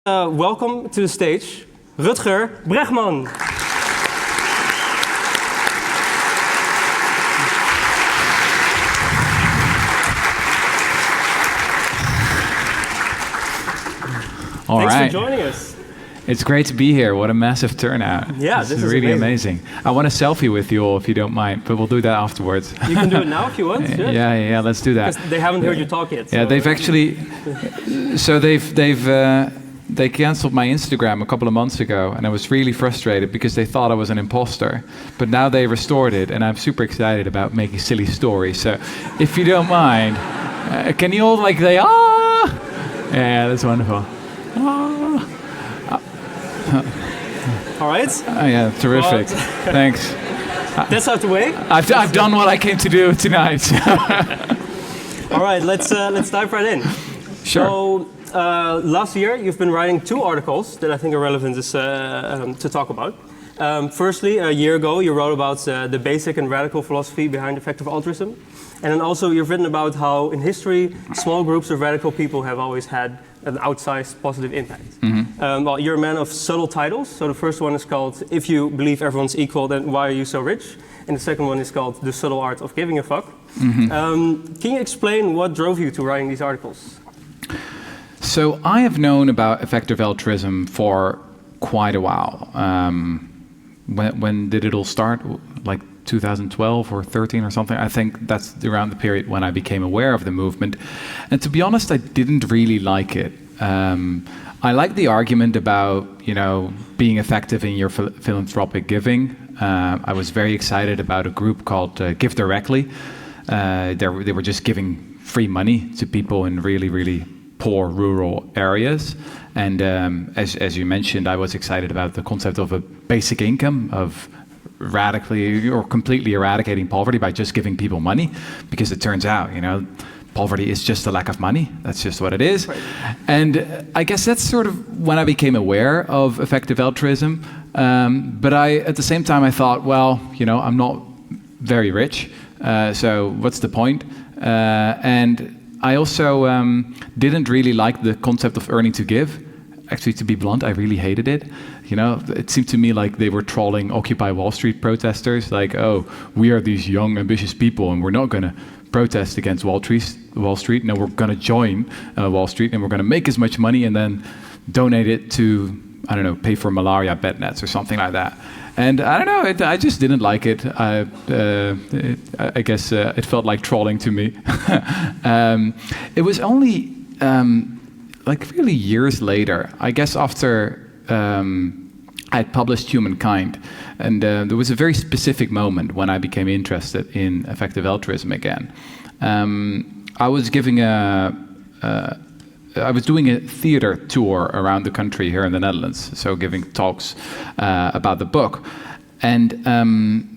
Welcome to the stage, Rutger Bregman. Thanks for joining us. It's great to be here. What a massive turnout. Yeah, this is really amazing. I want a selfie with you all if you don't mind, but we'll do that afterwards. You can do it now if you want. Yeah, let's do that. Because they haven't heard you talk yet. Yeah, they've actually. They canceled my Instagram a couple of months ago, and I was really frustrated because they thought I was an imposter. But now they restored it, and I'm super excited about making silly stories. So, if you don't mind, can you all Yeah, that's wonderful. All right. Oh yeah, terrific. Thanks. That's out the way. I've done what I came to do tonight. All right, let's dive right in. Sure. So last year you've been writing 2 articles that I think are relevant to talk about. Firstly, a year ago you wrote about the basic and radical philosophy behind effective altruism, and then also you've written about how in history small groups of radical people have always had an outsized positive impact. Mm-hmm. Well, you're a man of subtle titles. So the first one is called "If You Believe Everyone's Equal, Then Why Are You So Rich?" And the second one is called "The Subtle Art of Giving a Fuck." Mm-hmm. Can you explain what drove you to writing these articles? So I have known about effective altruism for quite a while. When did it all start? Like 2012 or 13 or something. I think that's around the period when I became aware of the movement. And to be honest, I didn't really like it. I like the argument about, being effective in your philanthropic giving. I was very excited about a group called Give Directly. They were just giving free money to people in really, really poor rural areas. And as you mentioned, I was excited about the concept of a basic income, of radically or completely eradicating poverty by just giving people money, because it turns out, poverty is just a lack of money. That's just what it is. Right. And I guess that's sort of when I became aware of effective altruism. But at the same time, I thought, well, I'm not very rich, so what's the point? And I also didn't really like the concept of earning to give. Actually, to be blunt, I really hated it. It seemed to me like they were trolling Occupy Wall Street protesters, like, oh, we are these young, ambitious people, and we're not going to protest against Wall Street. No, we're going to join Wall Street, and we're going to make as much money and then donate it to, I don't know, pay for malaria bed nets or something like that. And I don't know, I just didn't like it. I guess it felt like trolling to me. It was only really years later, I guess after I had published Humankind, and there was a very specific moment when I became interested in effective altruism again. I was doing a theater tour around the country here in the Netherlands, so giving talks about the book. And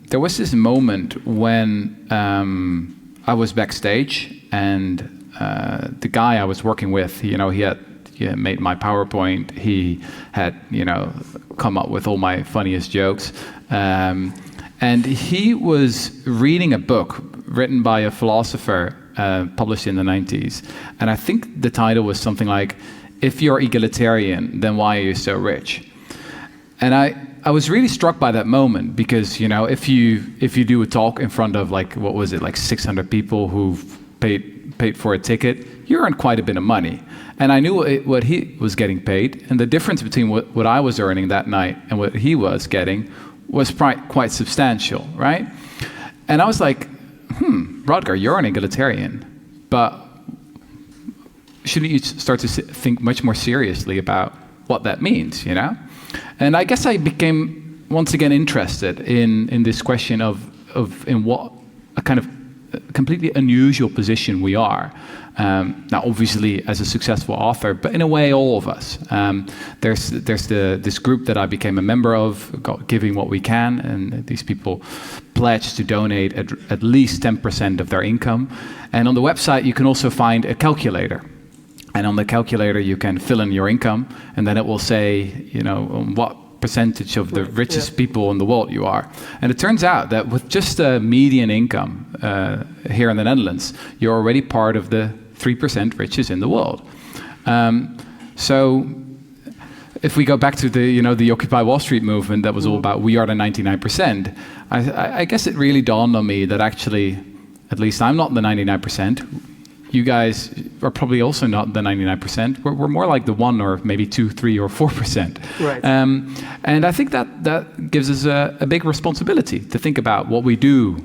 there was this moment when I was backstage, and the guy I was working with, he had made my PowerPoint. He had, come up with all my funniest jokes. And he was reading a book written by a philosopher published in the 90s. And I think the title was something like, "If you're egalitarian, then why are you so rich?" And I was really struck by that moment because, if you do a talk in front of 600 people who've paid for a ticket, you earn quite a bit of money. And I knew what he was getting paid, and the difference between what I was earning that night and what he was getting was quite substantial, right? And I was like, Rutger, you're an egalitarian, but shouldn't you start to think much more seriously about what that means, And I guess I became once again interested in this question of in what a kind of completely unusual position we are. Now, obviously, as a successful author, but in a way, all of us. There's this group that I became a member of, Giving What We Can, and these people pledge to donate at least 10% of their income. And on the website, you can also find a calculator. And on the calculator, you can fill in your income, and then it will say, what percentage of the richest people in the world you are. And it turns out that with just a median income here in the Netherlands, you're already part of the 3% richest in the world. So if we go back to the Occupy Wall Street movement that was all about we are the 99%, I guess it really dawned on me that actually, at least I'm not the 99%. You guys are probably also not the 99%. We're more like the 1 or maybe 2, 3, or 4%. Right. And I think that gives us a big responsibility to think about what we do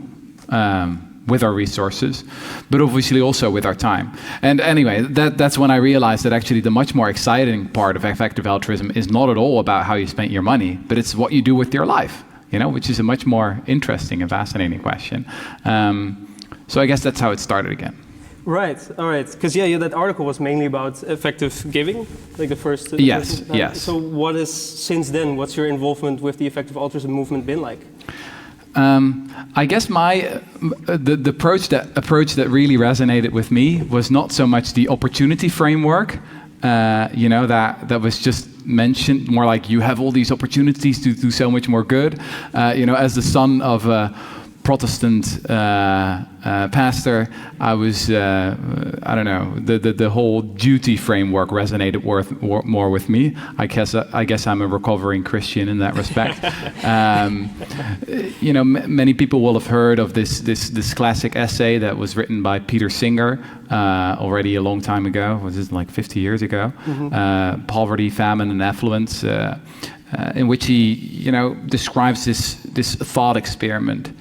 with our resources, but obviously also with our time. And anyway, that's when I realized that actually the much more exciting part of effective altruism is not at all about how you spend your money, but it's what you do with your life, which is a much more interesting and fascinating question. So I guess that's how it started again. Right, all right. Because that article was mainly about effective giving, like the first. Yes, yes. So what is, since then, what's your involvement with the effective altruism movement been like? I guess the approach that really resonated with me was not so much the opportunity framework, that was just mentioned, more like you have all these opportunities to do so much more good. As the son of a Protestant pastor, I was, I don't know, the whole duty framework resonated more with me. I guess I'm a recovering Christian in that respect. Many people will have heard of this classic essay that was written by Peter Singer already a long time ago. Was it like 50 years ago? Mm-hmm. Poverty, Famine, and Affluence. In which he, describes this thought experiment.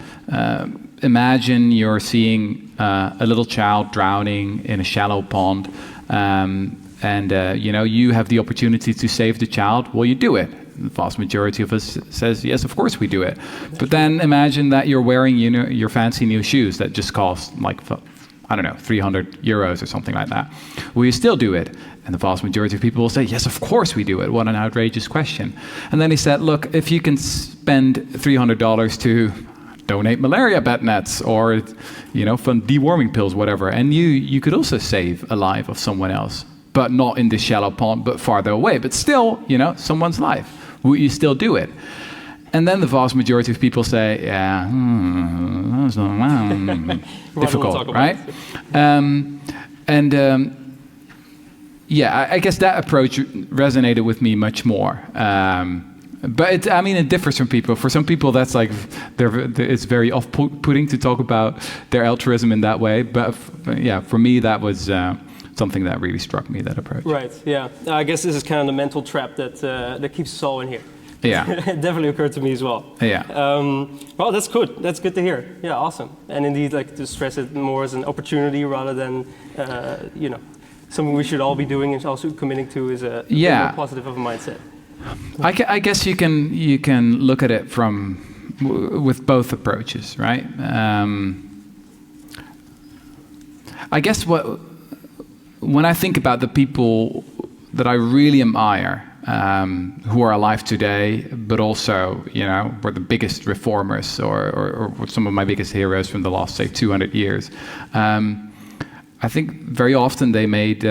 Imagine you're seeing a little child drowning in a shallow pond, and you have the opportunity to save the child. Well, you do it. The vast majority of us says yes, of course we do it. But then imagine that you're wearing, your fancy new shoes that just cost like, I don't know, 300 euros or something like that. Will you still do it? And the vast majority of people will say, yes, of course we do it. What an outrageous question. And then he said, look, if you can spend $300 to donate malaria bed nets or, fund deworming pills, whatever, and you could also save a life of someone else, but not in this shallow pond, but farther away, but still, someone's life. Will you still do it? And then the vast majority of people say, yeah, that's difficult, right? I guess that approach resonated with me much more. But it differs from people. For some people, that's like, it's very off-putting to talk about their altruism in that way. But for me, that was something that really struck me, that approach. Right, yeah. I guess this is kind of the mental trap that keeps us all in here. Yeah. It definitely occurred to me as well. Yeah. Well, that's good. That's good to hear. Yeah, awesome. And indeed, like to stress it more as an opportunity rather than, something we should all be doing and also committing to is a more positive of a mindset. I guess you can look at it with both approaches, right? I guess when I think about the people that I really admire, who are alive today, but also, were the biggest reformers or some of my biggest heroes from the last, say, 200 years. I think very often they made,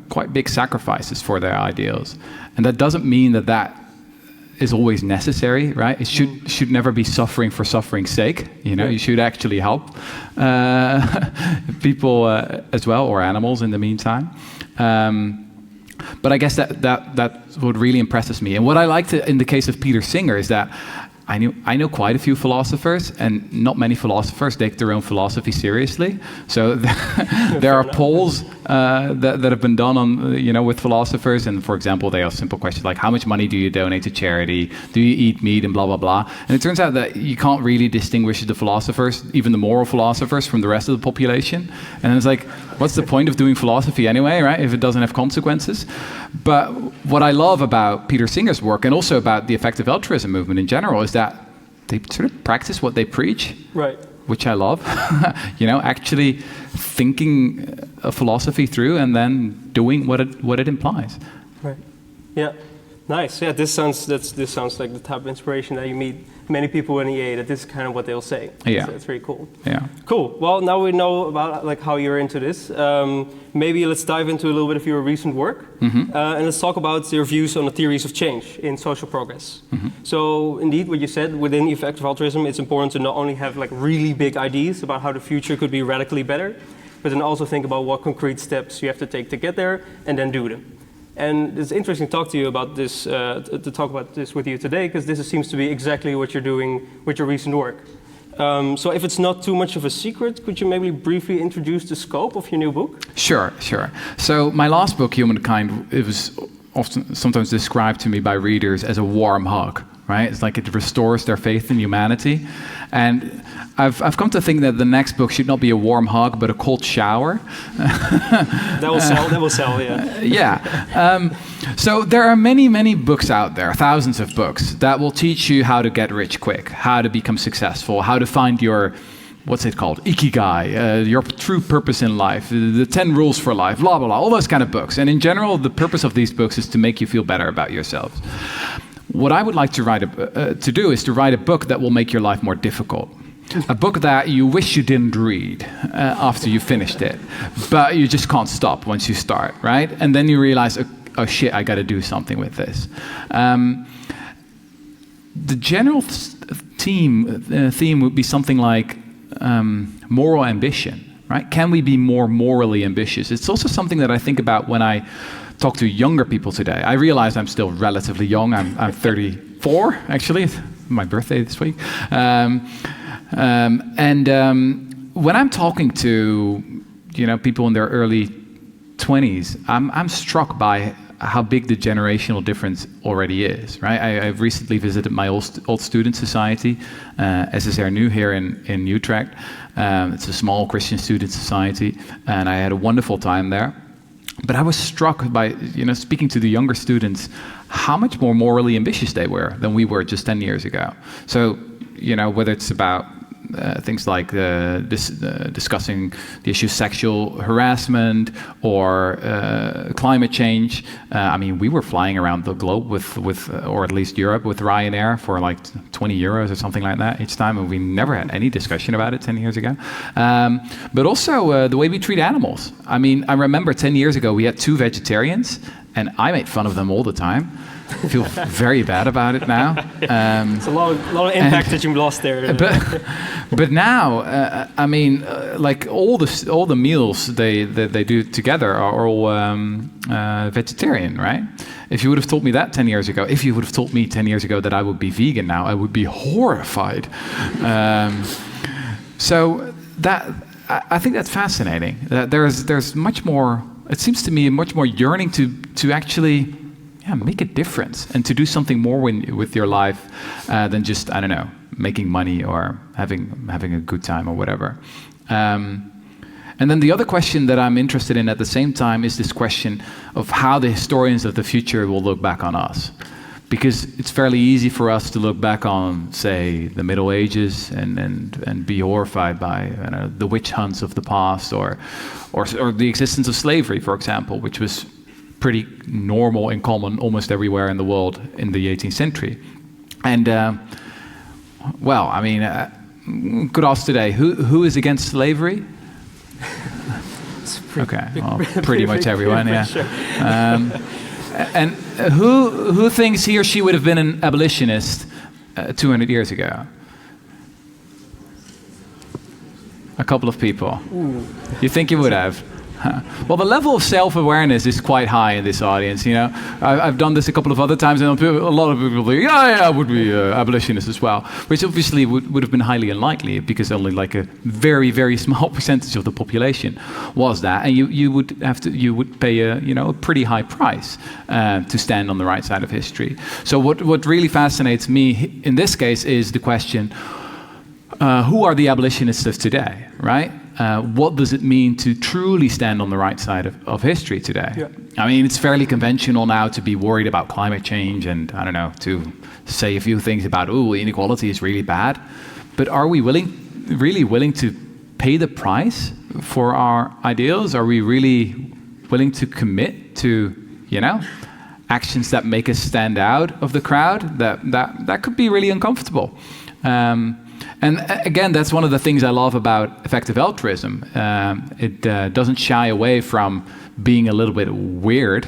quite big sacrifices for their ideals. And that doesn't mean that is always necessary, right? It should never be suffering for suffering's sake. You should actually help people as well, or animals in the meantime. But I guess that's what really impresses me. And what I liked in the case of Peter Singer is that I know quite a few philosophers, and not many philosophers take their own philosophy seriously. So there are polls that have been done on, with philosophers, and for example, they ask simple questions like, how much money do you donate to charity? Do you eat meat? And blah, blah, blah. And it turns out that you can't really distinguish the philosophers, even the moral philosophers, from the rest of the population. And it's like, what's the point of doing philosophy anyway, right, if it doesn't have consequences? But what I love about Peter Singer's work, and also about the effective altruism movement in general, is that they sort of practice what they preach, right? Which I love. Actually thinking a philosophy through and then doing what it implies. Right. Yeah. Nice. Yeah. This sounds like the type of inspiration that you meet many people in EA. That this is kind of what they'll say. Yeah. So that's very cool. Yeah. Cool. Well, now we know about like how you're into this. Maybe let's dive into a little bit of your recent work, and let's talk about your views on the theories of change in social progress. So, indeed, what you said within effective altruism, it's important to not only have like really big ideas about how the future could be radically better, but then also think about what concrete steps you have to take to get there, and then do them. And it's interesting to talk to you about this, to talk about this with you today, because this seems to be exactly what you're doing with your recent work. So if it's not too much of a secret, could you maybe briefly introduce the scope of your new book? Sure. So my last book, Humankind, it was often sometimes described to me by readers as a warm hug, right? It's like it restores their faith in humanity. And I've come to think that the next book should not be a warm hug, but a cold shower. That will sell, yeah. Yeah. So there are many books out there, thousands of books, that will teach you how to get rich quick, how to become successful, how to find your, what's it called, ikigai, your true purpose in life, the 10 rules for life, blah, blah, blah, all those kind of books. And in general, the purpose of these books is to make you feel better about yourselves. What I would like to do is to write a book that will make your life more difficult. A book that you wish you didn't read after you finished it, but you just can't stop once you start, right? And then you realize, oh shit, I got to do something with this. The general theme would be something like moral ambition, right? Can we be more morally ambitious? It's also something that I think about when I talk to younger people today. I realize I'm still relatively young. I'm 34, actually. It's my birthday this week. When I'm talking to people in their early 20s, I'm struck by how big the generational difference already is, right? I've recently visited my old student society, SSR Nu here in Utrecht. It's a small Christian student society, and I had a wonderful time there. But I was struck by, speaking to the younger students, how much more morally ambitious they were than we were just 10 years ago. So, whether it's about things like discussing the issue of sexual harassment or climate change. We were flying around the globe with or at least Europe, with Ryanair for like 20 euros or something like that each time, and we never had any discussion about it 10 years ago. But also the way we treat animals. I remember 10 years ago we had 2 vegetarians, and I made fun of them all the time. I feel very bad about it now. It's a lot of impact that you lost there. But now, like all the meals they do together are all vegetarian, right? If you would have told me that 10 years ago, if you would have told me 10 years ago that I would be vegan now, I would be horrified. So that I think that's fascinating. That there's much more. It seems to me much more yearning to actually. Yeah, make a difference and to do something more with your life than just, I don't know, making money or having a good time or whatever. And then the other question that I'm interested in at the same time is this question of how the historians of the future will look back on us. Because it's fairly easy for us to look back on, say, the Middle Ages and be horrified by the witch hunts of the past or the existence of slavery, for example, which was pretty normal and common almost everywhere in the world in the 18th century. And, could ask today, who is against slavery? Pretty much everyone, yeah. Sure. And who thinks he or she would have been an abolitionist 200 years ago? A couple of people. Ooh. You think you would have? Well, the level of self-awareness is quite high in this audience. I've done this a couple of other times, and a lot of people think, I would be abolitionist as well, which obviously would have been highly unlikely because only like a very, very small percentage of the population was that, and you would pay a pretty high price to stand on the right side of history. So what really fascinates me in this case is the question: who are the abolitionists of today, right? What does it mean to truly stand on the right side of history today? Yeah. It's fairly conventional now to be worried about climate change and, I don't know, to say a few things about, inequality is really bad. But are we really willing to pay the price for our ideals? Are we really willing to commit to, actions that make us stand out of the crowd? That could be really uncomfortable. And again, that's one of the things I love about effective altruism. It doesn't shy away from being a little bit weird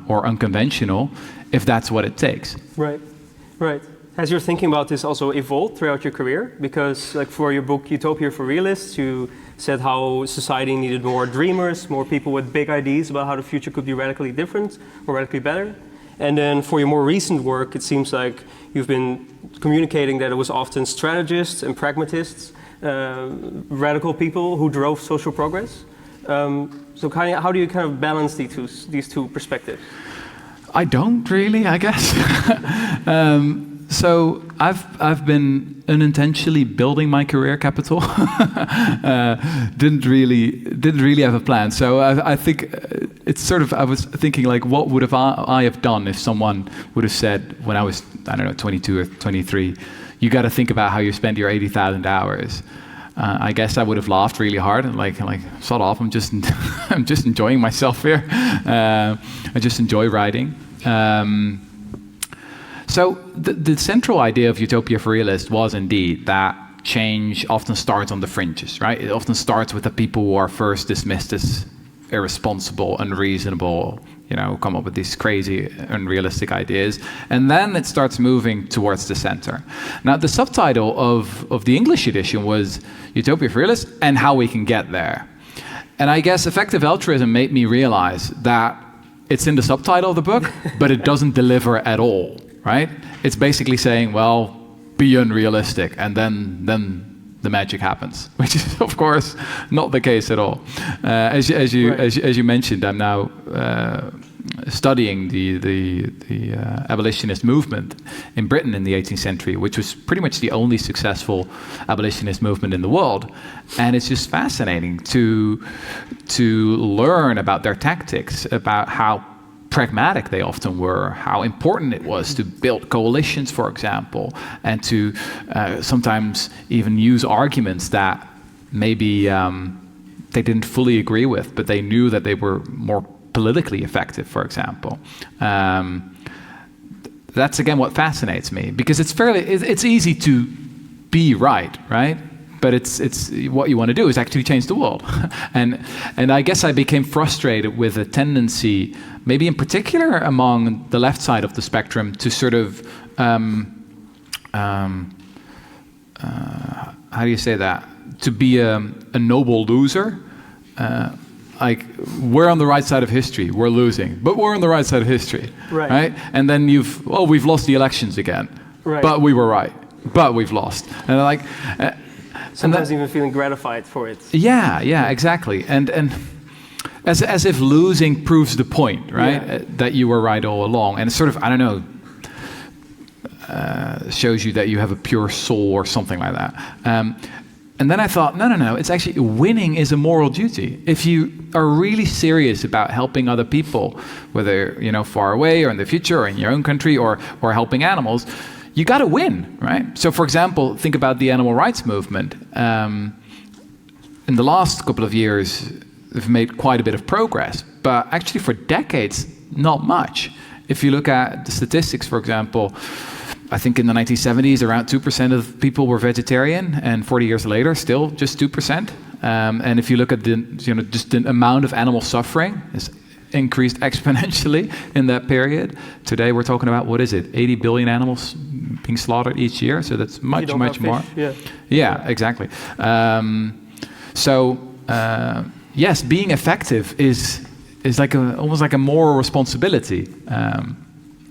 or unconventional, if that's what it takes. Right. Has your thinking about this also evolved throughout your career? Because like for your book Utopia for Realists, you said how society needed more dreamers, more people with big ideas about how the future could be radically different or radically better. And then for your more recent work, it seems like you've been communicating that it was often strategists and pragmatists, radical people who drove social progress. So how do you kind of balance these two perspectives? I don't really, I guess. So I've been unintentionally building my career capital. Didn't really have a plan. So I think it's sort of, I was thinking like, what would I have done if someone would have said when I was, I don't know, 22 or 23, you got to think about how you spend your 80,000 hours. I guess I would have laughed really hard and like sod off. I'm just enjoying myself here. I just enjoy writing. So the central idea of Utopia for Realists was indeed that change often starts on the fringes, right? It often starts with the people who are first dismissed as irresponsible, unreasonable, come up with these crazy, unrealistic ideas. And then it starts moving towards the center. Now, the subtitle of the English edition was Utopia for Realists and How We Can Get There. And I guess effective altruism made me realize that it's in the subtitle of the book, but it doesn't deliver at all, right? It's basically saying, well, be unrealistic, and then the magic happens, which is, of course, not the case at all. As you mentioned, I'm now studying the abolitionist movement in Britain in the 18th century, which was pretty much the only successful abolitionist movement in the world. And it's just fascinating to learn about their tactics, about how pragmatic they often were, how important it was to build coalitions, for example, and to sometimes even use arguments that maybe they didn't fully agree with, but they knew that they were more politically effective, for example. That's again what fascinates me, because it's easy to be right? But it's what you want to do is actually change the world. and I guess I became frustrated with a tendency, maybe in particular among the left side of the spectrum, to sort of how do you say that? To be a noble loser. Like, we're on the right side of history, we're losing, but we're on the right side of history, right? And then we've lost the elections again, but we were right, but we've lost. And like, sometimes even feeling gratified for it. Yeah, exactly. And as if losing proves the point, right? That you were right all along, and it's sort of, I don't know, shows you that you have a pure soul or something like that. And then I thought, no, it's actually, winning is a moral duty. If you are really serious about helping other people, whether, far away or in the future or in your own country or helping animals, you got to win, right? So, for example, think about the animal rights movement. In the last couple of years, we've made quite a bit of progress, but actually for decades, not much. If you look at the statistics, for example, I think in the 1970s, around 2% of people were vegetarian, and 40 years later, still just 2%. And if you look at just the amount of animal suffering, it's increased exponentially in that period. Today, we're talking about, 80 billion animals being slaughtered each year. So that's much more. Yeah, exactly. Yes, being effective is like almost like a moral responsibility.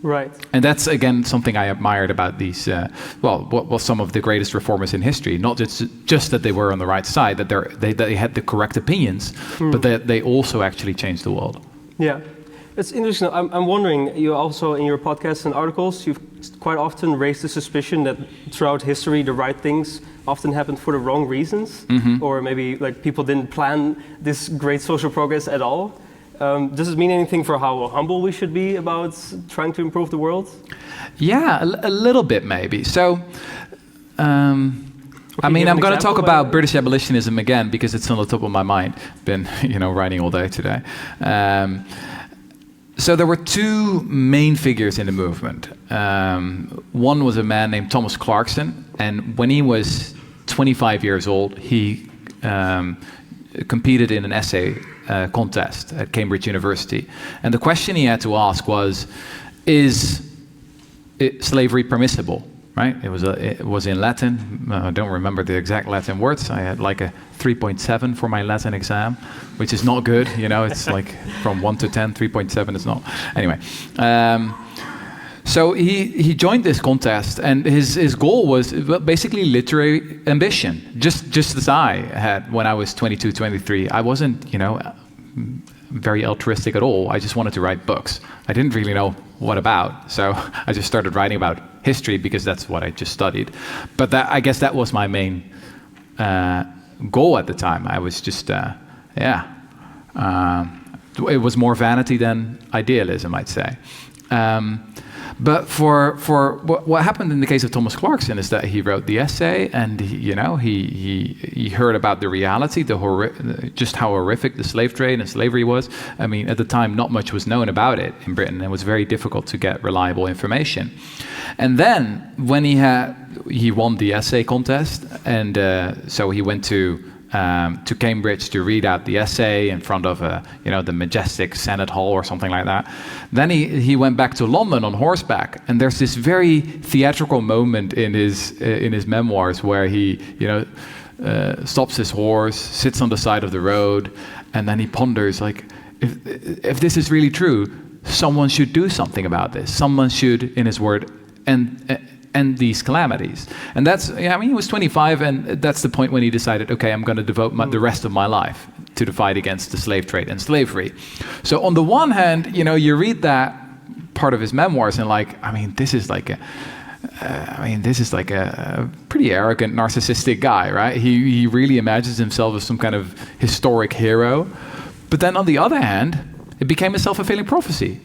Right. And that's, again, something I admired about these, what was some of the greatest reformers in history. Not just that they were on the right side, that they had the correct opinions, but that they also actually changed the world. Yeah. It's interesting. I'm wondering, you also, in your podcasts and articles, you've quite often raised the suspicion that throughout history, the right things often happened for the wrong reasons, or maybe like people didn't plan this great social progress at all. Does it mean anything for how humble we should be about trying to improve the world? Yeah, a little bit maybe. So, I'm going to talk about British abolitionism again because it's on the top of my mind. Been, writing all day today. So there were two main figures in the movement. One was a man named Thomas Clarkson, and when he was 25 years old, he competed in an essay contest at Cambridge University. And the question he had to ask was, is slavery permissible? right? It was in Latin. I don't remember the exact Latin words. I had like a 3.7 for my Latin exam, which is not good. It's like from 1 to 10, 3.7 is not. Anyway, so he joined this contest, and his goal was basically literary ambition, just as I had when I was 22, 23. I wasn't, very altruistic at all. I just wanted to write books. I didn't really know what about, so I just started writing about history because that's what I just studied. But I guess that was my main goal at the time. I was just, it was more vanity than idealism, I'd say. But for what happened in the case of Thomas Clarkson is that he wrote the essay, and he heard about the reality, just how horrific the slave trade and slavery was. I mean, at the time, not much was known about it in Britain. It was very difficult to get reliable information. And then when he won the essay contest, and so he went to Cambridge to read out the essay in front of the majestic Senate Hall or something like that. Then he went back to London on horseback, and there's this very theatrical moment in his memoirs where he stops his horse, sits on the side of the road, and then he ponders, like, if this is really true, someone should do something about this. Someone should, in his word, end these calamities. And he was 25, and that's the point when he decided, okay, I'm going to devote the rest of my life to the fight against the slave trade and slavery. So on the one hand, you read that part of his memoirs and this is like a pretty arrogant, narcissistic guy, right? He really imagines himself as some kind of historic hero. But then on the other hand, it became a self-fulfilling prophecy.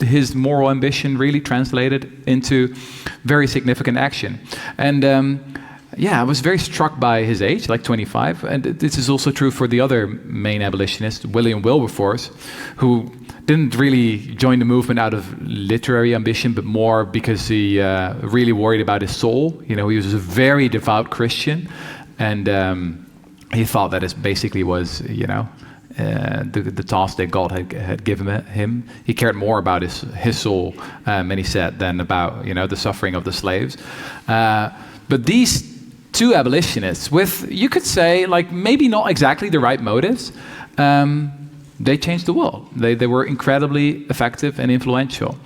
His moral ambition really translated into very significant action. And I was very struck by his age, like 25. And this is also true for the other main abolitionist, William Wilberforce, who didn't really join the movement out of literary ambition, but more because he really worried about his soul. He was a very devout Christian, and he thought that it basically was, the task that God had given him. He cared more about his soul, many said, than about the suffering of the slaves. But these two abolitionists, with, you could say, like, maybe not exactly the right motives, they changed the world. They were incredibly effective and influential.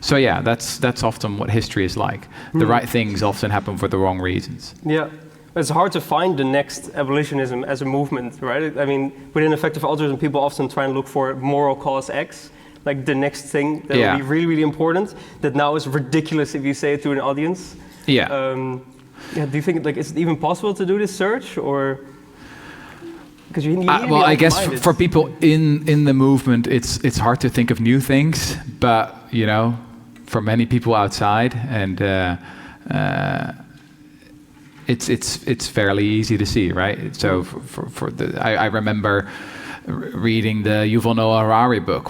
So yeah, that's often what history is like. The right things often happen for the wrong reasons. Yeah. It's hard to find the next abolitionism as a movement, right? I mean, within effective altruism, people often try and look for moral cause X, like the next thing that will be really, really important, that now is ridiculous if you say it to an audience. Yeah. Do you think, like, is it even possible to do this search, or? Because you need to be well, I guess open-minded. for people in the movement, it's hard to think of new things, but for many people outside, and it's fairly easy to see, right? So I remember reading the Yuval Noah Harari book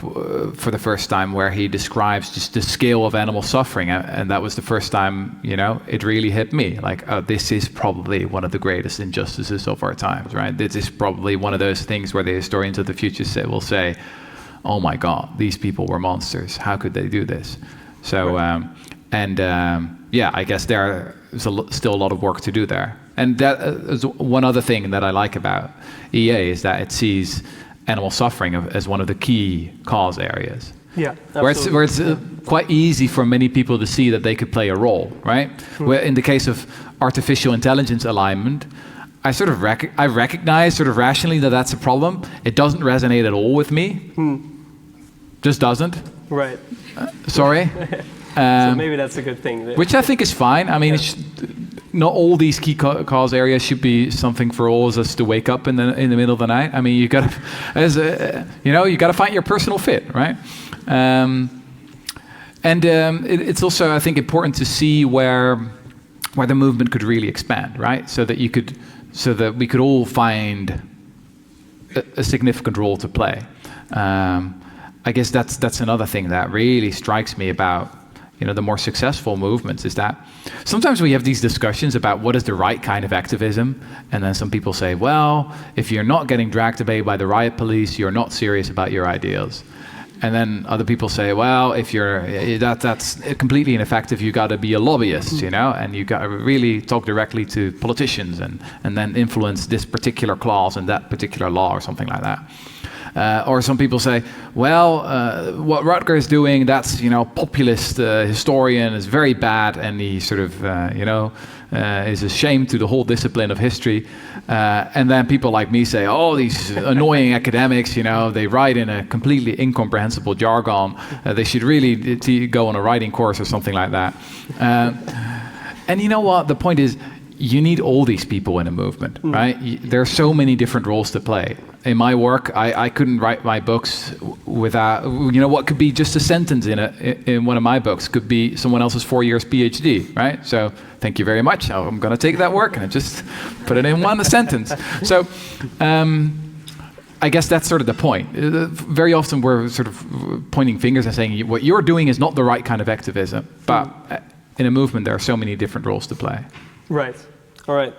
for the first time, where he describes just the scale of animal suffering, and that was the first time it really hit me. Like, oh, this is probably one of the greatest injustices of our times, right? This is probably one of those things where the historians of the future will say, "Oh my God, these people were monsters. How could they do this?" So, I guess there's still a lot of work to do there. And that is one other thing that I like about EA, is that it sees animal suffering as one of the key cause areas. Yeah, where it's quite easy for many people to see that they could play a role, right? Where in the case of artificial intelligence alignment, I recognize sort of rationally that that's a problem. It doesn't resonate at all with me. Just doesn't. Right. Sorry. So maybe that's a good thing. Which I think is fine. I mean, not all these key cause areas should be something for all of us to wake up in the middle of the night. I mean, you got to find your personal fit, right? It's also, I think, important to see where the movement could really expand, right? So that we could all find a significant role to play. I guess that's another thing that really strikes me about the more successful movements, is that sometimes we have these discussions about what is the right kind of activism, and then some people say, well, if you're not getting dragged away by the riot police, you're not serious about your ideals. And then other people say, well, if that's completely ineffective, you got to be a lobbyist, and you got to really talk directly to politicians and then influence this particular clause in that particular law or something like that. Or some people say, well, what Rutger is doing, that's, populist historian, is very bad, and he sort of, is a shame to the whole discipline of history. And then people like me say, oh, these annoying academics, they write in a completely incomprehensible jargon. They should really go on a writing course or something like that. And you know what? The point is, you need all these people in a movement, right? There are so many different roles to play. In my work, I couldn't write my books without, what could be just a sentence in one of my books could be someone else's 4 years PhD, right? So thank you very much. I'm going to take that work and just put it in one sentence. So I guess that's sort of the point. Very often we're sort of pointing fingers and saying what you're doing is not the right kind of activism. But in a movement, there are so many different roles to play. Right. All right.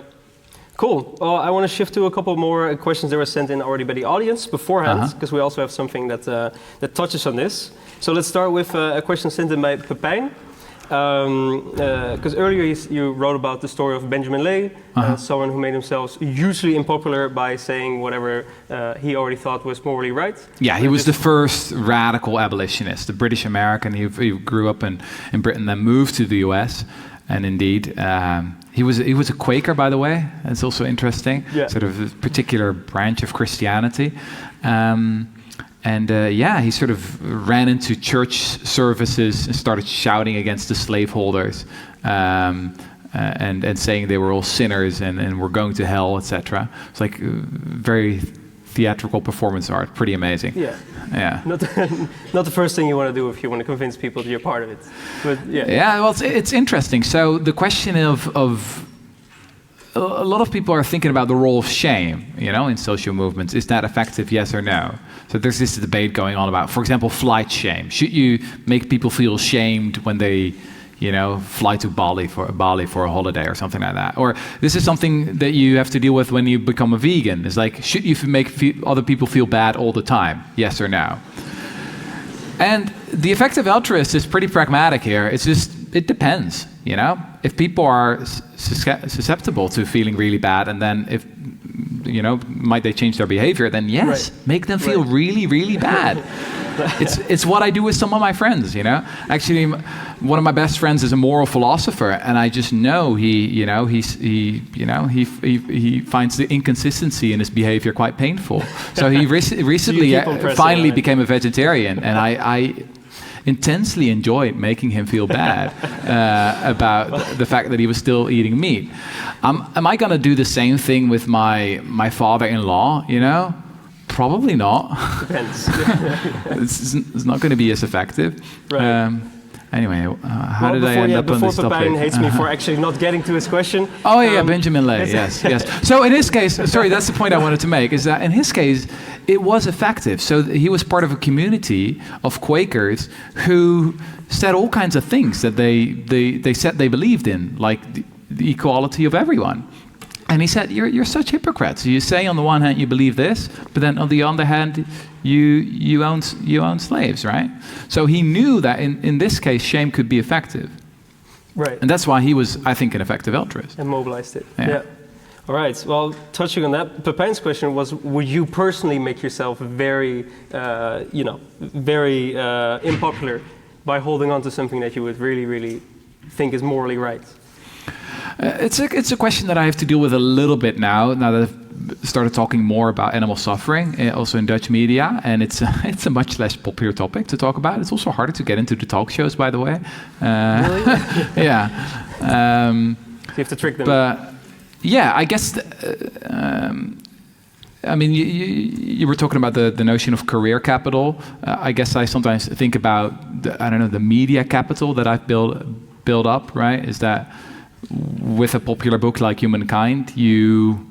Cool. Well, I want to shift to a couple more questions that were sent in already by the audience beforehand, because we also have something that touches on this. So let's start with a question sent in by Pepijn. Because earlier you wrote about the story of Benjamin Lay, someone who made himself hugely unpopular by saying whatever he already thought was morally right. Yeah, he was the first radical abolitionist, the British American. He grew up in Britain, then moved to the US. And indeed, he was a Quaker, by the way. It's also interesting, sort of a particular branch of Christianity. He sort of ran into church services and started shouting against the slaveholders and saying they were all sinners and were going to hell, etc. It's like very theatrical performance art, pretty amazing. Yeah. Not the first thing you want to do if you want to convince people that you're part of it. But yeah. Yeah, well, it's interesting. So the question of a lot of people are thinking about the role of shame, in social movements. Is that effective, yes or no? So there's this debate going on about, for example, flight shame. Should you make people feel shamed when they fly to Bali for a holiday or something like that? Or this is something that you have to deal with when you become a vegan. It's like, should you make other people feel bad all the time? Yes or no? And the effective altruist is pretty pragmatic here. It's just, it depends, If people are susceptible to feeling really bad, and then if, might they change their behavior, then yes, make them feel really, really bad. It's what I do with some of my friends, Actually, one of my best friends is a moral philosopher, and I just know he finds the inconsistency in his behavior quite painful. So he recently finally became a vegetarian, and I intensely enjoyed making him feel bad about the fact that he was still eating meat. Am I going to do the same thing with my father-in-law, Probably not. Depends. It's not going to be as effective. Right. Anyway, how did I end up on this topic? Before Pepijn hates me for actually not getting to his question. Oh yeah, Benjamin Lay, yes. So in his case, sorry, that's the point I wanted to make, is that in his case, it was effective. So he was part of a community of Quakers who said all kinds of things that they said they believed in, like the equality of everyone. And he said, you're such hypocrites. You say on the one hand you believe this, but then on the other hand you own slaves, right? So he knew that in this case shame could be effective. Right. And that's why he was, I think, an effective altruist. And mobilized it. Yeah. All right. Well, touching on that, Pepijn's question was: would you personally make yourself very, very unpopular by holding on to something that you would really, really think is morally right? It's a question that I have to deal with a little bit now that I've started talking more about animal suffering, also in Dutch media, and it's a much less popular topic to talk about. It's also harder to get into the talk shows, by the way. Really? Yeah. So you have to trick them. But yeah, I guess. You were talking about the notion of career capital. I guess I sometimes think about the media capital that I've built up. Right? Is that with a popular book like Humankind, you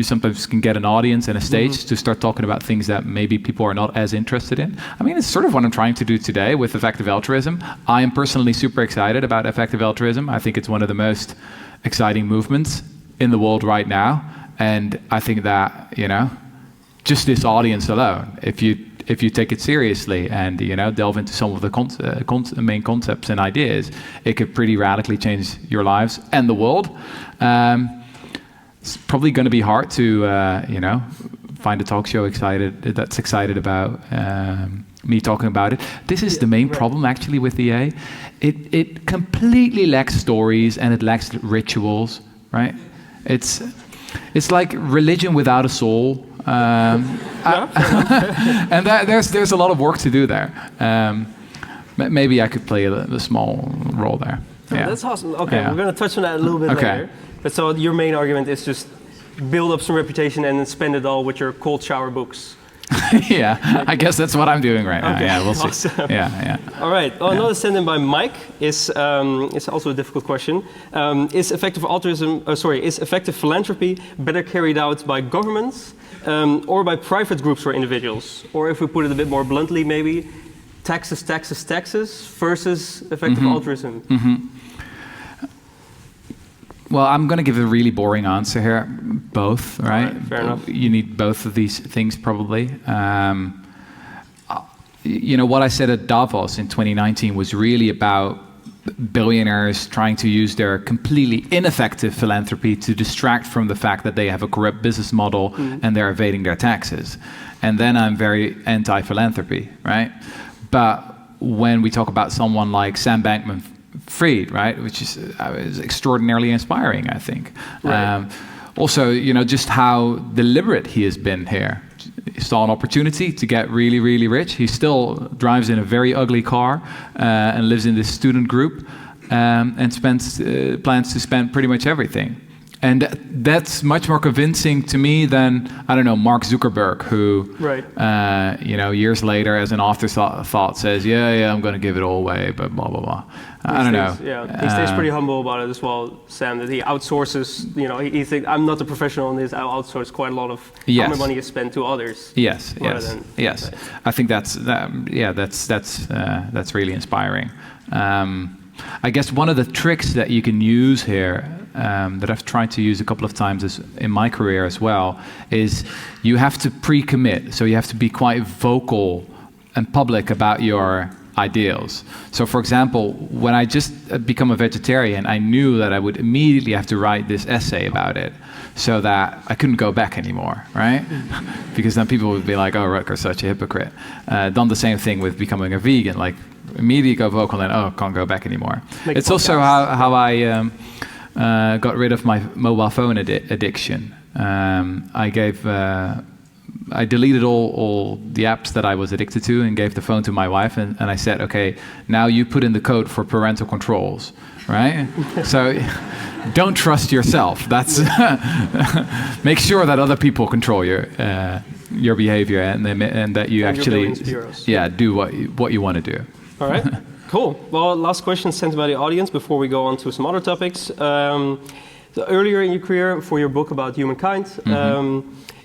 sometimes can get an audience and a stage to start talking about things that maybe people are not as interested in. I mean, it's sort of what I'm trying to do today with effective altruism. I am personally super excited about effective altruism. I think it's one of the most exciting movements in the world right now. And I think that, just this audience alone, if if you take it seriously and delve into some of the main concepts and ideas, it could pretty radically change your lives and the world. It's probably going to be hard to find a talk show that's excited about me talking about it. This is the main problem actually with EA. It completely lacks stories and it lacks rituals, right? It's like religion without a soul. And there's a lot of work to do there. Maybe I could play a small role there. Oh, yeah. That's awesome. Okay, we're going to touch on that a little bit later. But so your main argument is just build up some reputation and then spend it all with your cold shower books. Yeah, I guess that's what I'm doing right now. Yeah, we'll see. Awesome. Yeah. All right. Well, another sent in by Mike is also a difficult question. Is effective philanthropy better carried out by governments or by private groups or individuals? Or if we put it a bit more bluntly, maybe taxes versus effective altruism. Well, I'm going to give a really boring answer here. Both, right? Fair enough. You need both of these things probably. What I said at Davos in 2019 was really about billionaires trying to use their completely ineffective philanthropy to distract from the fact that they have a corrupt business model and they're evading their taxes. And then I'm very anti-philanthropy, right? But when we talk about someone like Sam Bankman-Fried, right, which is extraordinarily inspiring, I think. Right. Also, just how deliberate he has been here. He saw an opportunity to get really, really rich. He still drives in a very ugly car and lives in this student group and plans to spend pretty much everything. And that's much more convincing to me than, I don't know, Mark Zuckerberg, who, years later, as an afterthought, says, yeah, I'm going to give it all away, but blah, blah, blah. I don't know. Yeah, he stays pretty humble about it as well, Sam, that he outsources, he thinks, I'm not a professional in this, I'll outsource quite a lot of how my money is spent to others. Yes. Right. I think that's really inspiring. I guess one of the tricks that you can use here, that I've tried to use a couple of times in my career as well, is you have to pre-commit. So you have to be quite vocal and public about your ideals. So for example, when I just become a vegetarian, I knew that I would immediately have to write this essay about it so that I couldn't go back anymore, right? Because then people would be like, oh, Rutger's such a hypocrite. Done the same thing with becoming a vegan, like immediately go vocal and can't go back anymore. It's also how I got rid of my mobile phone addiction. I deleted all the apps that I was addicted to and gave the phone to my wife, and I said, okay, now you put in the code for parental controls, right? So don't trust yourself. That's make sure that other people control your behavior and that you actually do what you want to do. All right, cool. Well, last question sent by the audience before we go on to some other topics. So earlier in your career, for your book about humankind,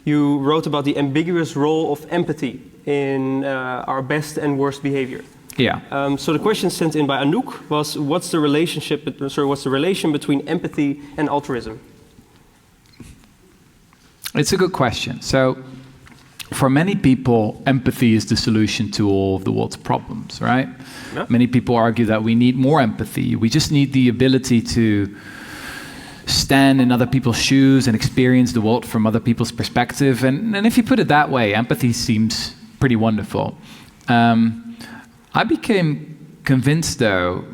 you wrote about the ambiguous role of empathy in our best and worst behavior. Yeah. So the question sent in by Anouk was, what's the relation between empathy and altruism? It's a good question. So for many people, empathy is the solution to all of the world's problems, right? Yeah. Many people argue that we need more empathy. We just need the ability to stand in other people's shoes and experience the world from other people's perspective. And if you put it that way, empathy seems pretty wonderful. I became convinced, though,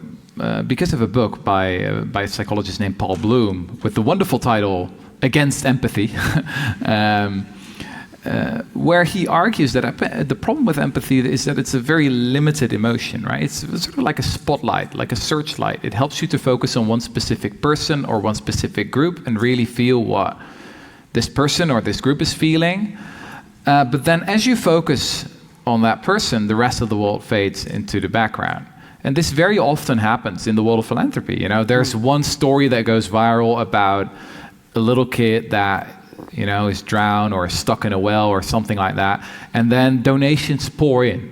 because of a book by a psychologist named Paul Bloom with the wonderful title, Against Empathy, where he argues that the problem with empathy is that it's a very limited emotion, right? It's sort of like a spotlight, like a searchlight. It helps you to focus on one specific person or one specific group and really feel what this person or this group is feeling. But then as you focus on that person, the rest of the world fades into the background. And this very often happens in the world of philanthropy. There's one story that goes viral about a little kid that is drowned or stuck in a well or something like that. And then donations pour in,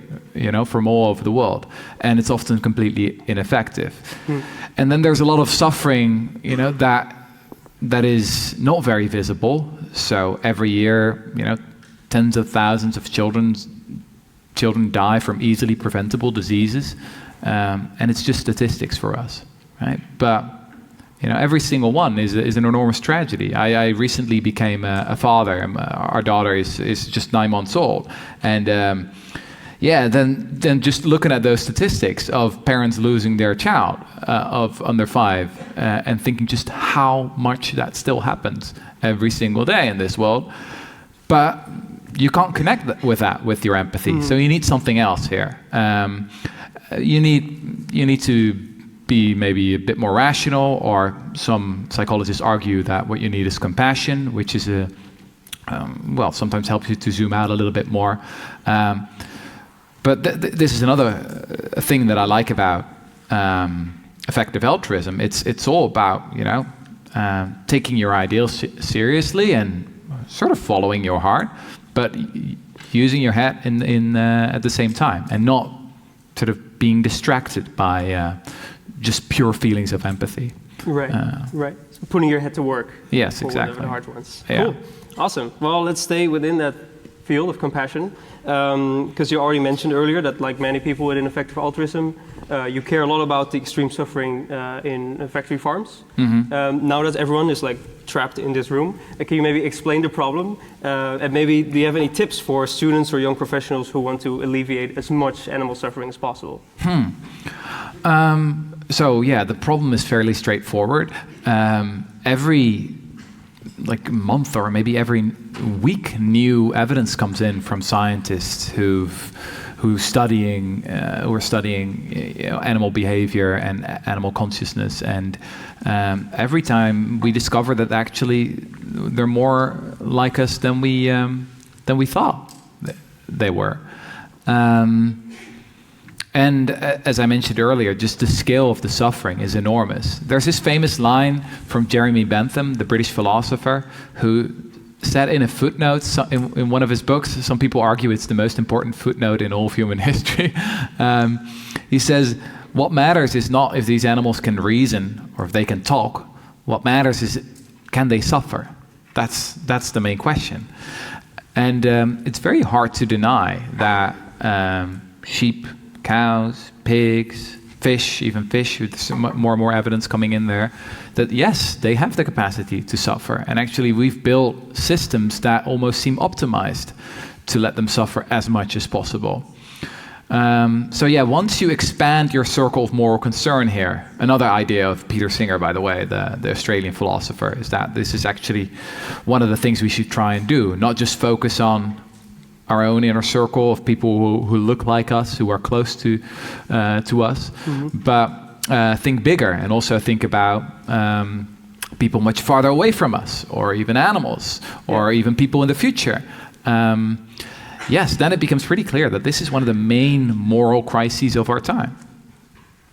from all over the world. And it's often completely ineffective. And then there's a lot of suffering, that is not very visible. So every year, tens of thousands of children children die from easily preventable diseases, and it's just statistics for us, right? But every single one is an enormous tragedy. I recently became a father, and our daughter is just 9 months old, and then just looking at those statistics of parents losing their child of under 5, and thinking just how much that still happens every single day in this world, but you can't connect with that with your empathy. So you need something else here. You need to be maybe a bit more rational, or some psychologists argue that what you need is compassion, which is sometimes helps you to zoom out a little bit more. But this is another thing that I like about effective altruism. It's all about taking your ideals seriously and sort of following your heart, but using your head in at the same time, and not sort of being distracted by just pure feelings of empathy. Right, right. So putting your head to work. Yes, exactly. The hard ones. Yeah. Cool. Awesome. Well, let's stay within that field of compassion, because you already mentioned earlier that, like many people within effective altruism, you care a lot about the extreme suffering in factory farms. Now that everyone is trapped in this room, can you maybe explain the problem? And maybe do you have any tips for students or young professionals who want to alleviate as much animal suffering as possible? So yeah, the problem is fairly straightforward. Every month or maybe every week, new evidence comes in from scientists who are studying animal behavior and animal consciousness, and every time we discover that actually they're more like us than we thought they were. And as I mentioned earlier, just the scale of the suffering is enormous. There's this famous line from Jeremy Bentham, the British philosopher, who said in a footnote in one of his books, some people argue it's the most important footnote in all of human history. He says, what matters is not if these animals can reason or if they can talk. What matters is, can they suffer? That's the main question. And it's very hard to deny that sheep, cows, pigs, fish, even fish, with more and more evidence coming in there, that yes, they have the capacity to suffer. And actually we've built systems that almost seem optimized to let them suffer as much as possible. So yeah, once you expand your circle of moral concern here, another idea of Peter Singer, by the way, the Australian philosopher, is that this is actually one of the things we should try and do, not just focus on our own inner circle of people who look like us, who are close to us, but think bigger, and also think about people much farther away from us, or even animals, or even people in the future. Yes, then it becomes pretty clear that this is one of the main moral crises of our time.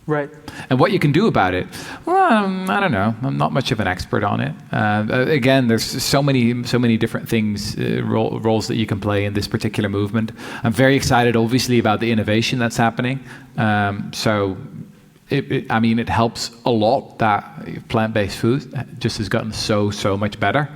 Right. And what you can do about it, well, I don't know. I'm not much of an expert on it. Again, there's so many different things, roles that you can play in this particular movement. I'm very excited, obviously, about the innovation that's happening. So, it helps a lot that plant-based food just has gotten so much better.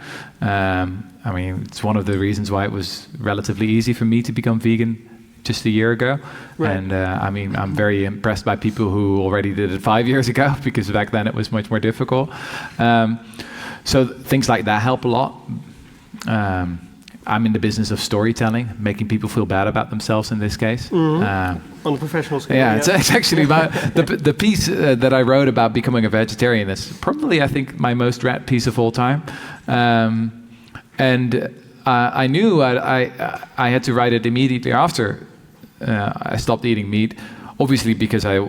It's one of the reasons why it was relatively easy for me to become vegan just a year ago. Right. And I'm very impressed by people who already did it 5 years ago, because back then it was much more difficult. So things like that help a lot. I'm in the business of storytelling, making people feel bad about themselves in this case. On the professional scale. Yeah, it's actually the piece that I wrote about becoming a vegetarian is probably, I think, my most read piece of all time. I knew I had to write it immediately after I stopped eating meat, obviously because I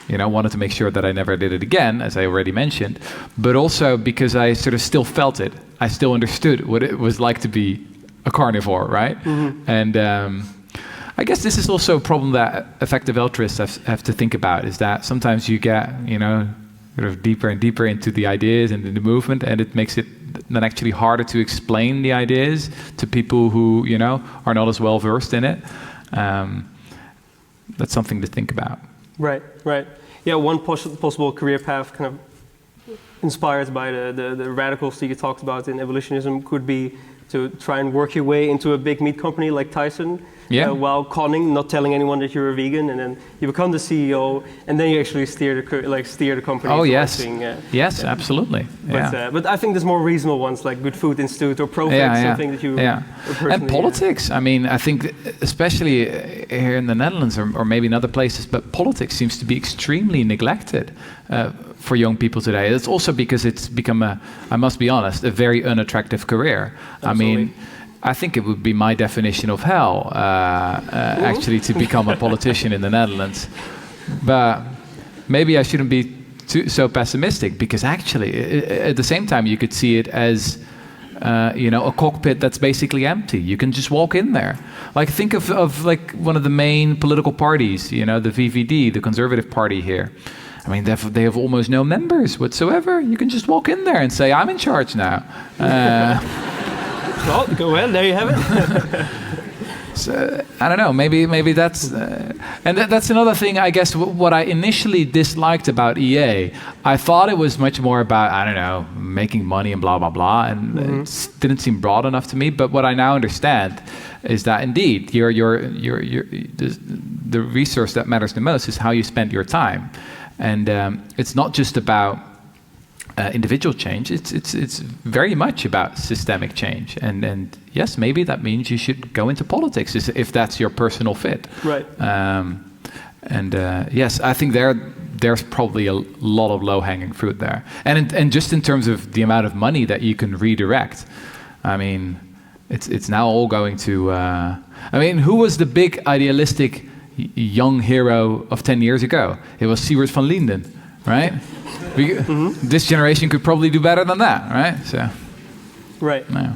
wanted to make sure that I never did it again, as I already mentioned, but also because I sort of still felt it. I still understood what it was like to be a carnivore, right? And I guess this is also a problem that effective altruists have to think about, is that sometimes you get, sort of deeper and deeper into the ideas and the movement, and it makes it then actually harder to explain the ideas to people who, are not as well versed in it. That's something to think about. Right. Yeah, one possible career path kind of inspired by the radicals that you talked about in evolutionism could be to try and work your way into a big meat company like Tyson, while conning, not telling anyone that you're a vegan, and then you become the CEO, and then you actually steer the company. Oh yes, yes, absolutely. But I think there's more reasonable ones like Good Food Institute or Profit, something that you and politics. I mean, I think especially here in the Netherlands or maybe in other places, but politics seems to be extremely neglected for young people today. It's also because it's become I must be honest, a very unattractive career. Absolutely. I mean, I think it would be my definition of hell, actually, to become a politician in the Netherlands. But maybe I shouldn't be so pessimistic, because actually, at the same time, you could see it as, a cockpit that's basically empty. You can just walk in there. Like, think of like one of the main political parties, the VVD, the Conservative Party here. I mean, they have almost no members whatsoever. You can just walk in there and say, I'm in charge now. Well, go ahead. There you have it. So, I don't know. Maybe that's, and that's another thing. I guess what I initially disliked about EA, I thought it was much more about, I don't know, making money and blah blah blah, and it didn't seem broad enough to me. But what I now understand is that indeed, the resource that matters the most is how you spend your time, and it's not just about individual change. It's very much about systemic change, and yes, maybe that means you should go into politics if that's your personal fit. Right. Yes, I think there's probably a lot of low-hanging fruit there, and just in terms of the amount of money that you can redirect, I mean, it's now all going to. I mean, who was the big idealistic young hero of 10 years ago? It was Siewert van Linden, right? This generation could probably do better than that, right? So, right. Yeah.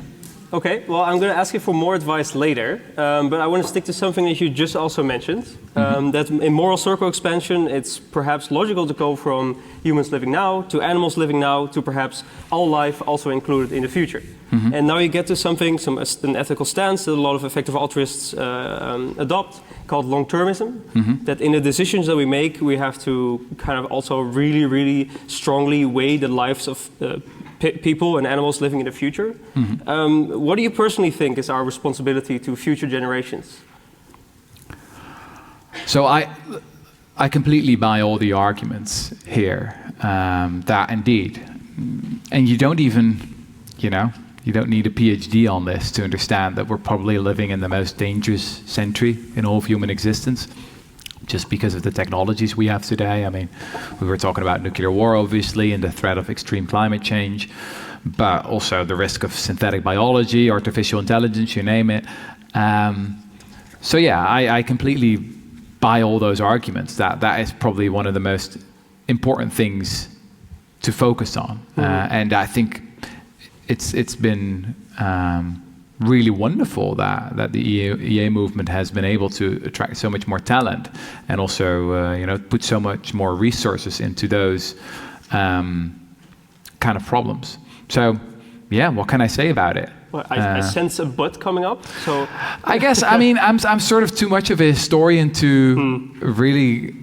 Okay, well, I'm going to ask you for more advice later, but I want to stick to something that you just also mentioned, that in moral circle expansion, it's perhaps logical to go from humans living now to animals living now to perhaps all life also included in the future. And now you get to something, an ethical stance that a lot of effective altruists adopt, called long-termism, that in the decisions that we make, we have to kind of also really, really strongly weigh the lives of people and animals living in the future. What do you personally think is our responsibility to future generations? So I completely buy all the arguments here, that indeed, and you don't even, you don't need a PhD on this to understand that we're probably living in the most dangerous century in all of human existence, just because of the technologies we have today. I mean, we were talking about nuclear war, obviously, and the threat of extreme climate change, but also the risk of synthetic biology, artificial intelligence, you name it. So yeah, I completely buy all those arguments. That is probably one of the most important things to focus on. And I think it's been really wonderful that the EA movement has been able to attract so much more talent, and also put so much more resources into those kind of problems. So yeah, what can I say about it? Well, I sense a but coming up. So I guess I'm sort of too much of a historian to really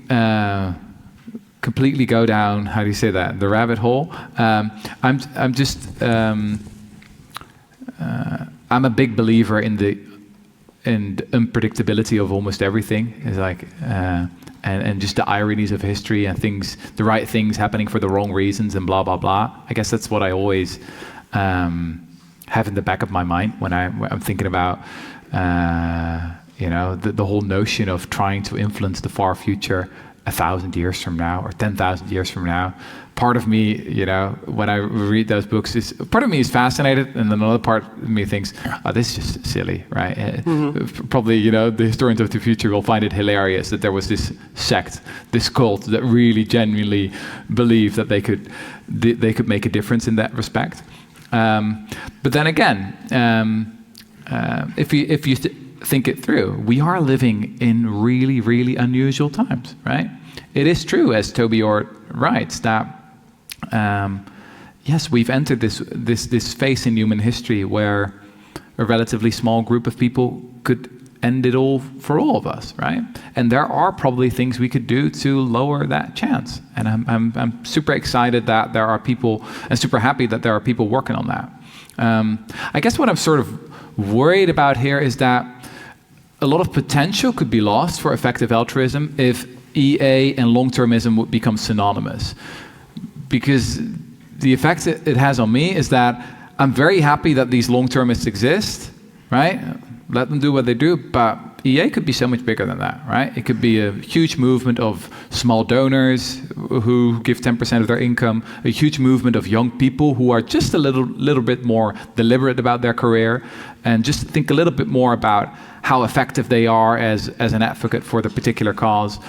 completely go down, how do you say that, the rabbit hole. I'm just I'm a big believer in the unpredictability of almost everything. It's like and just the ironies of history and things, the right things happening for the wrong reasons and blah blah blah. I guess that's what I always have in the back of my mind when I'm thinking about the whole notion of trying to influence the far future 1,000 years from now or 10,000 years from now. Part of me, when I read those books, part of me is fascinated, and then another part of me thinks, oh, this is just silly, right? Probably, the historians of the future will find it hilarious that there was this sect, this cult that really genuinely believed that they could make a difference in that respect. But then again, if you think it through, we are living in really, really unusual times, right? It is true, as Toby Ord writes, that yes, we've entered this phase in human history where a relatively small group of people could end it all for all of us, right? And there are probably things we could do to lower that chance. And I'm super excited that there are people, and super happy that there are people working on that. I guess what I'm sort of worried about here is that a lot of potential could be lost for effective altruism if EA and long-termism would become synonymous. Because the effect it has on me is that I'm very happy that these long-termists exist, right? Let them do what they do, but EA could be so much bigger than that, right? It could be a huge movement of small donors who give 10% of their income, a huge movement of young people who are just a little bit more deliberate about their career and just think a little bit more about how effective they are as an advocate for the particular cause.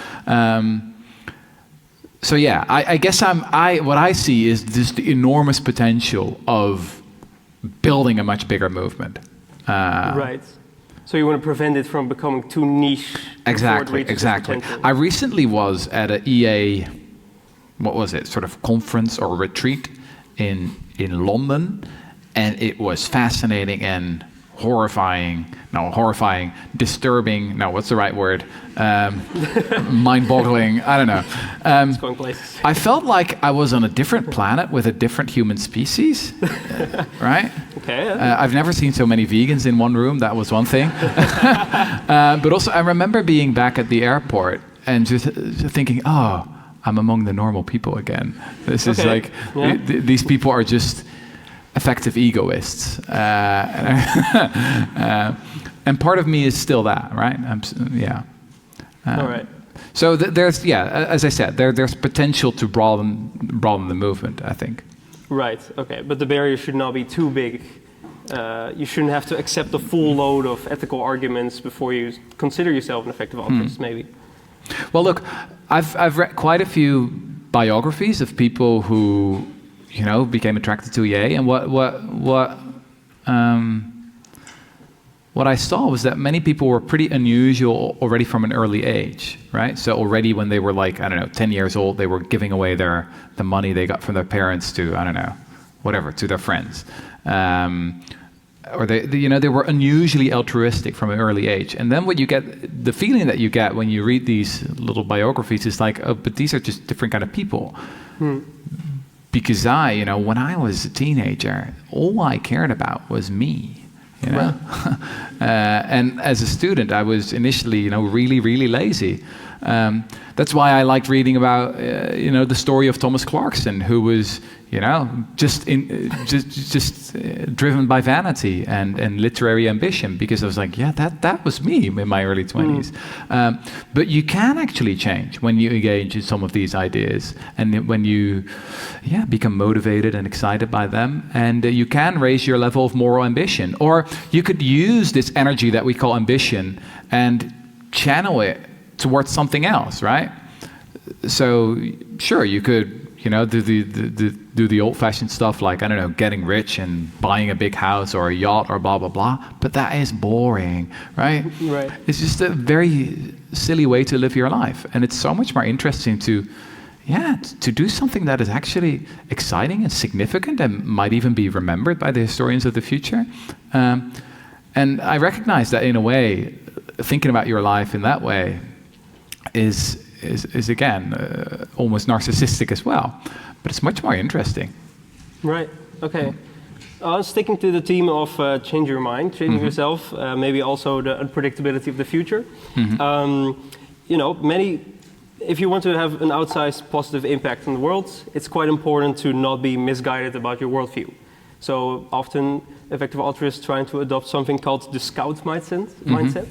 So yeah, I guess what I see is just the enormous potential of building a much bigger movement. Right. So you want to prevent it from becoming too niche. Exactly. I recently was at an EA, what was it, sort of conference or retreat in London, and it was fascinating and disturbing, no, what's the right word? Mind-boggling, I don't know. It's going places. I felt like I was on a different planet with a different human species, right? Okay. I've never seen so many vegans in one room, that was one thing. But also I remember being back at the airport and just thinking, oh, I'm among the normal people again. This is like, these people are just effective egoists. And part of me is still that, right? All right. So there's, as I said, there's potential to broaden the movement, I think. Right, okay. But the barrier should not be too big. You shouldn't have to accept the full load of ethical arguments before you consider yourself an effective altruist, maybe. Well, look, I've read quite a few biographies of people who, became attracted to EA, and what I saw was that many people were pretty unusual already from an early age, right? So already when they were 10 years old, they were giving away the money they got from their parents to, to their friends. Or they were unusually altruistic from an early age. And then the feeling that you get when you read these little biographies is like, oh, but these are just different kind of people. Because when I was a teenager, all I cared about was me. And as a student, I was initially, really, really lazy. That's why I liked reading about, the story of Thomas Clarkson, who was, just driven by vanity and literary ambition. Because I was like, that was me in my early 20s. But you can actually change when you engage in some of these ideas, and when you, become motivated and excited by them, and you can raise your level of moral ambition, or you could use this energy that we call ambition and channel it towards something else, right? So sure, you could, do the old-fashioned stuff like, getting rich and buying a big house or a yacht or blah, blah, blah, but that is boring, right? Right. It's just a very silly way to live your life. And it's so much more interesting to do something that is actually exciting and significant and might even be remembered by the historians of the future. And I recognize that in a way, thinking about your life in that way is again almost narcissistic as well, but it's much more interesting. Right. Okay. Sticking to the theme of change your mind, changing yourself, maybe also the unpredictability of the future. If you want to have an outsized positive impact on the world, it's quite important to not be misguided about your worldview. So often, effective altruists trying to adopt something called the Scout mindset.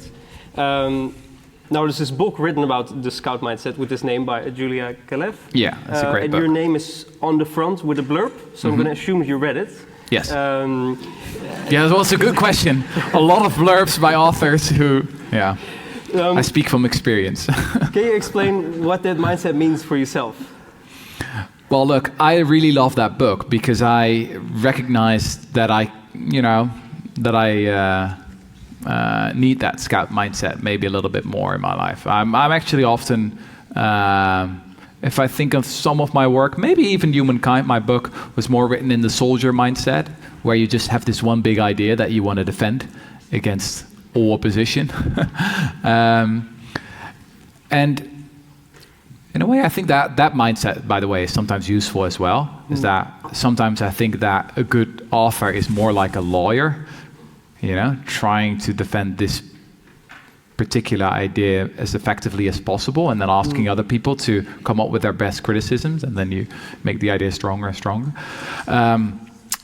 Now, there's this book written about the Scout mindset with this name by Julia Galef. Yeah, it's a great and book. your name is on the front with a blurb, so I'm going to assume you read it. Yes. That was a good question. A lot of blurbs by authors who, I speak from experience. Can you explain what that mindset means for yourself? Well, look, I really love that book because I recognized that I need that Scout mindset maybe a little bit more in my life. I'm actually often, if I think of some of my work, maybe even Humankind, my book was more written in the soldier mindset, where you just have this one big idea that you want to defend against all opposition. And in a way, I think that mindset, by the way, is sometimes useful as well, is that sometimes I think that a good author is more like a lawyer, trying to defend this particular idea as effectively as possible, and then asking other people to come up with their best criticisms, and then you make the idea stronger and stronger.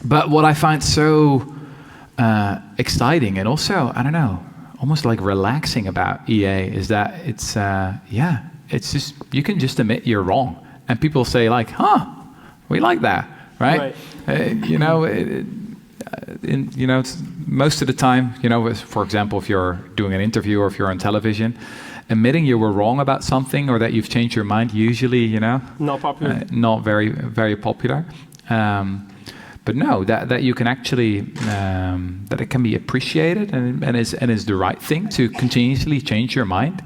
But what I find so exciting and also, I don't know, almost like relaxing about EA is that it's just, you can just admit you're wrong, and people say like, we like that, right? It's most of the time, for example, if you're doing an interview or if you're on television, admitting you were wrong about something or that you've changed your mind, usually, not popular, not very, very popular. But no, that you can actually, that it can be appreciated and is the right thing to continuously change your mind.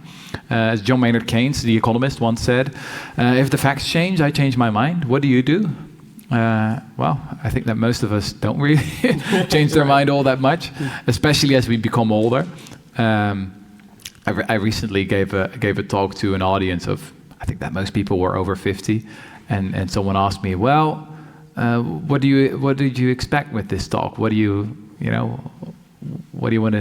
As John Maynard Keynes, the economist, once said, if the facts change, I change my mind. What do you do? Well, I think that most of us don't really change their mind all that much, especially as we become older. I recently gave a talk to an audience of, I think that most people were over 50, and someone asked me, well, what did you expect with this talk? What do you want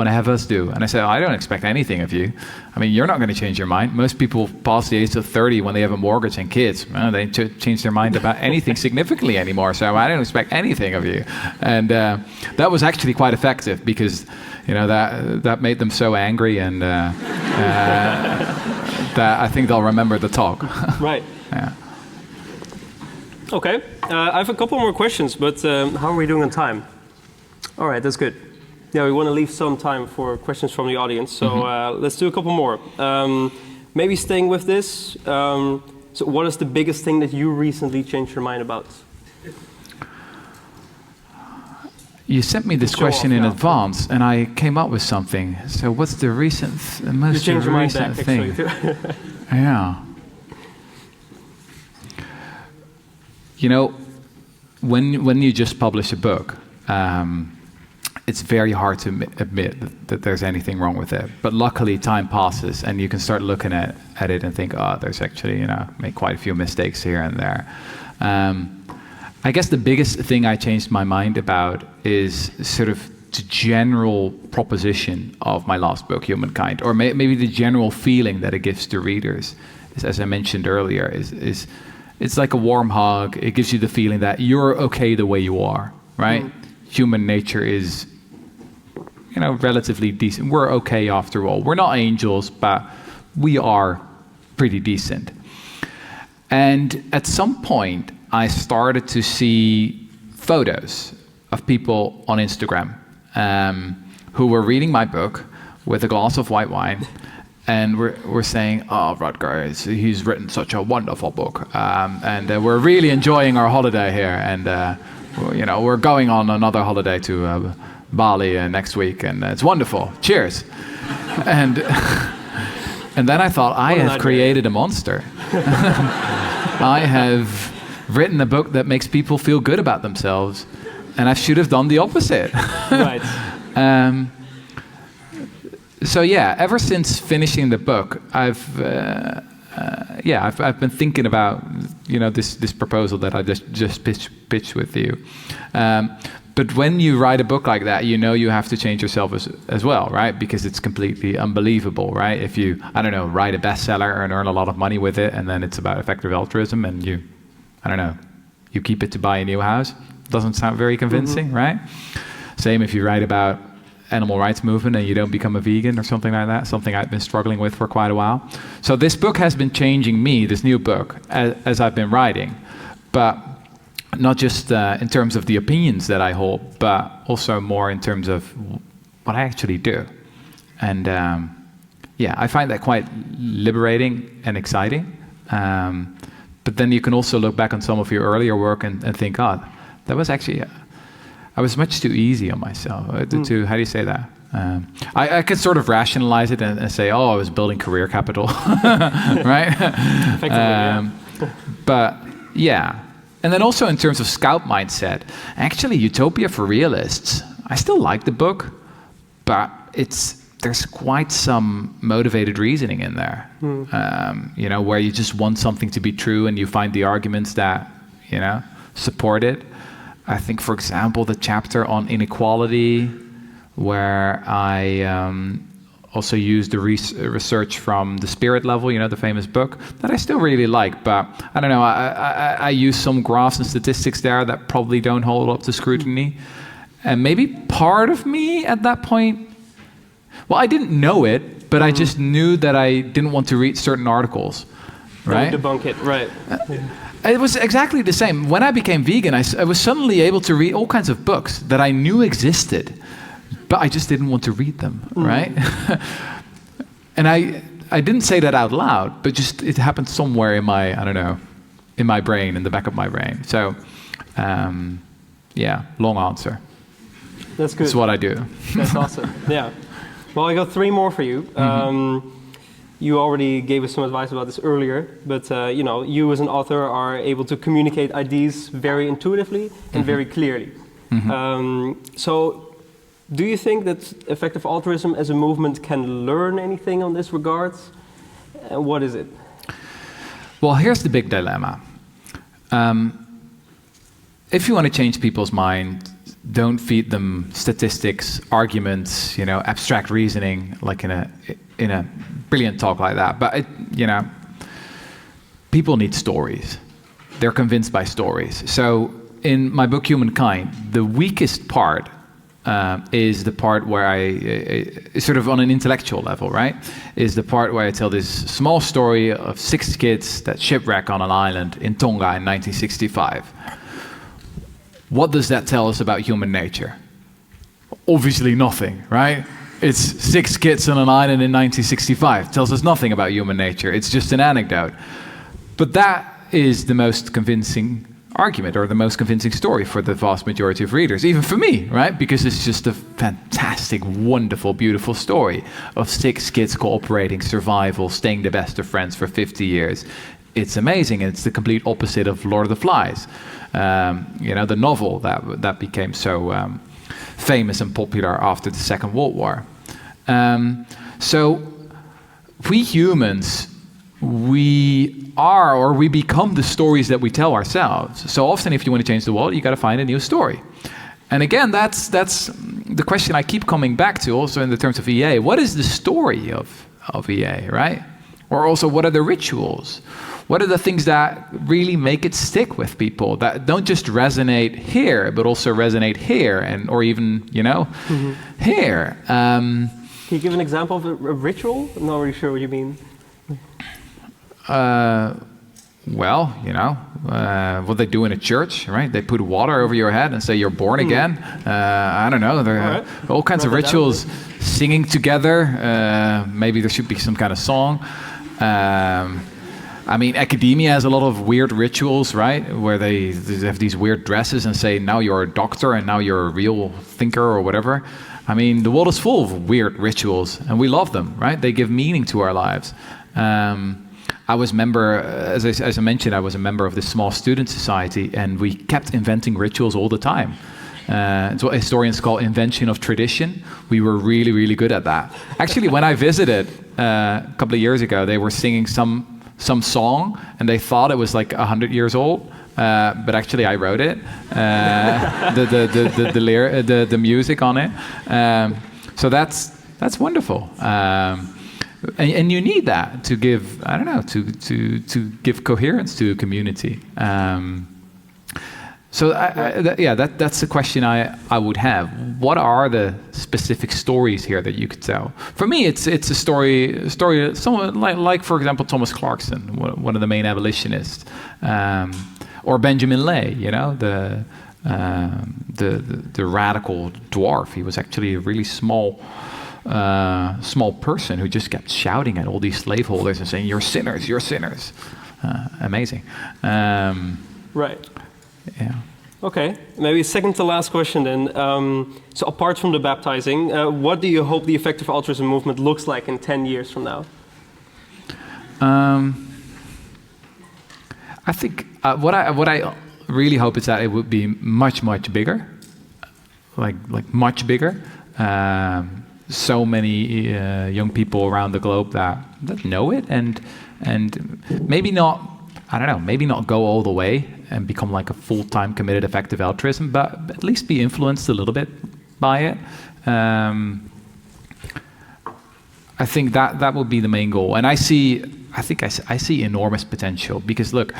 to have us do? And I said, I don't expect anything of you. I mean, you're not going to change your mind. Most people past the age of 30 when they have a mortgage and kids, they change their mind about anything significantly anymore. So I don't expect anything of you. And that was actually quite effective because, that made them so angry, and that I think they'll remember the talk. Right. Yeah. Okay. I have a couple more questions, but how are we doing on time? All right, that's good. Yeah, we want to leave some time for questions from the audience, so let's do a couple more. Maybe staying with this, so what is the biggest thing that you recently changed your mind about? You sent me this question in advance, and I came up with something. So what's the most recent thing? Yeah. When you just publish a book, it's very hard to admit that there's anything wrong with it. But luckily, time passes, and you can start looking at it and think, there's actually, made quite a few mistakes here and there. I guess the biggest thing I changed my mind about is sort of the general proposition of my last book, Humankind, or maybe the general feeling that it gives to readers. As I mentioned earlier, is it's like a warm hug. It gives you the feeling that you're okay the way you are, right? Human nature is, relatively decent. We're okay after all. We're not angels, but we are pretty decent. And at some point, I started to see photos of people on Instagram who were reading my book with a glass of white wine, and we're saying, Rutger, he's written such a wonderful book, and we're really enjoying our holiday here, and we're going on another holiday to Bali next week, and it's wonderful. Cheers. And then I thought, I have created a monster. I have written a book that makes people feel good about themselves, and I should have done the opposite. Right. So yeah, ever since finishing the book, I've been thinking about this proposal that I just pitched with you. But when you write a book like that, you have to change yourself as well, right? Because it's completely unbelievable, right? If you, write a bestseller and earn a lot of money with it, and then it's about effective altruism, and you keep it to buy a new house, doesn't sound very convincing, right? Same if you write about animal rights movement and you don't become a vegan or something like that, something I've been struggling with for quite a while. So this book has been changing me, this new book, as I've been writing, but not just in terms of the opinions that I hold, but also more in terms of what I actually do. And I find that quite liberating and exciting. But then you can also look back on some of your earlier work and think, that was actually, I was much too easy on myself. How do you say that? I could sort of rationalize it and say, I was building career capital, right? But yeah. And then also in terms of scout mindset, actually Utopia for realists, I still like the book, but there's quite some motivated reasoning in there, where you just want something to be true and you find the arguments that, support it. I think, for example, the chapter on inequality, where I also used the research from The Spirit Level, you know, the famous book, that I still really like. But I don't know, I use some graphs and statistics there that probably don't hold up to scrutiny. And maybe part of me at that point, well, I didn't know it, but I just knew that I didn't want to read certain articles, right? Debunk it, right. It was exactly the same. When I became vegan, I was suddenly able to read all kinds of books that I knew existed, but I just didn't want to read them, right? And I didn't say that out loud, but just it happened somewhere in my, I don't know, in my brain, in the back of my brain. So, yeah, long answer. That's good. That's what I do. That's awesome. Yeah. Well, I got 3 more for you. You already gave us some advice about this earlier, but you know, you as an author are able to communicate ideas very intuitively and very clearly. So, do you think that effective altruism as a movement can learn anything on this regard? What is it? Well, here's the big dilemma. If you want to change people's mind, don't feed them statistics, arguments, you know, abstract reasoning, like in a brilliant talk like that. But you know, people need stories. They're convinced by stories. So in my book Humankind, the weakest part is the part where I sort of on an intellectual level, right? Is the part where I tell this small story of 6 kids that shipwreck on an island in Tonga in 1965. What does that tell us about human nature? Obviously nothing, right? It's 6 kids on an island in 1965. It tells us nothing about human nature. It's just an anecdote. But that is the most convincing argument or the most convincing story for the vast majority of readers, even for me, right? Because it's just a fantastic, wonderful, beautiful story of 6 kids cooperating, survival, staying the best of friends for 50 years. It's amazing, and it's the complete opposite of Lord of the Flies. You know, the novel that became so famous and popular after the Second World War. So we humans, we are or we become the stories that we tell ourselves. So often if you want to change the world, you got to find a new story. And again, that's the question I keep coming back to also in the terms of EA. What is the story of EA, right? Or also, what are the rituals? What are the things that really make it stick with people, that don't just resonate here, but also resonate here, and or even, you know, here? Can you give an example of a ritual? I'm not really sure what you mean. Well, you know, what they do in a church, right? They put water over your head and say you're born again. I don't know. There are all kinds of rituals. Singing together. Maybe there should be some kind of song. I mean, academia has a lot of weird rituals, right? Where they have these weird dresses and say, now you're a doctor and now you're a real thinker or whatever. I mean, the world is full of weird rituals and we love them, right? They give meaning to our lives. I was a member, as I mentioned, I was a member of this small student society, and we kept inventing rituals all the time. It's what historians call invention of tradition. We were really, really good at that. Actually, when I visited a couple of years ago, they were singing some song, and they thought it was like 100 years old. But actually, I wrote it, the music on it. So that's wonderful. And you need that to give, I don't know, to give coherence to a community. So that's the question I would have. What are the specific stories here that you could tell? For me, it's a story someone like for example Thomas Clarkson, one of the main abolitionists, or Benjamin Lay, you know, the radical dwarf. He was actually a really small person who just kept shouting at all these slaveholders and saying, "You're sinners, you're sinners." Amazing. Right. Yeah. Okay. Maybe second to last question then. So apart from the baptizing, what do you hope the effective altruism movement looks like in 10 years from now? I think what I really hope is that it would be much bigger, like much bigger. So many young people around the globe that know it, and maybe not. I don't know. Maybe not go all the way and become like a full-time committed effective altruism, but at least be influenced a little bit by it. I think that would be the main goal. And I see enormous potential because look,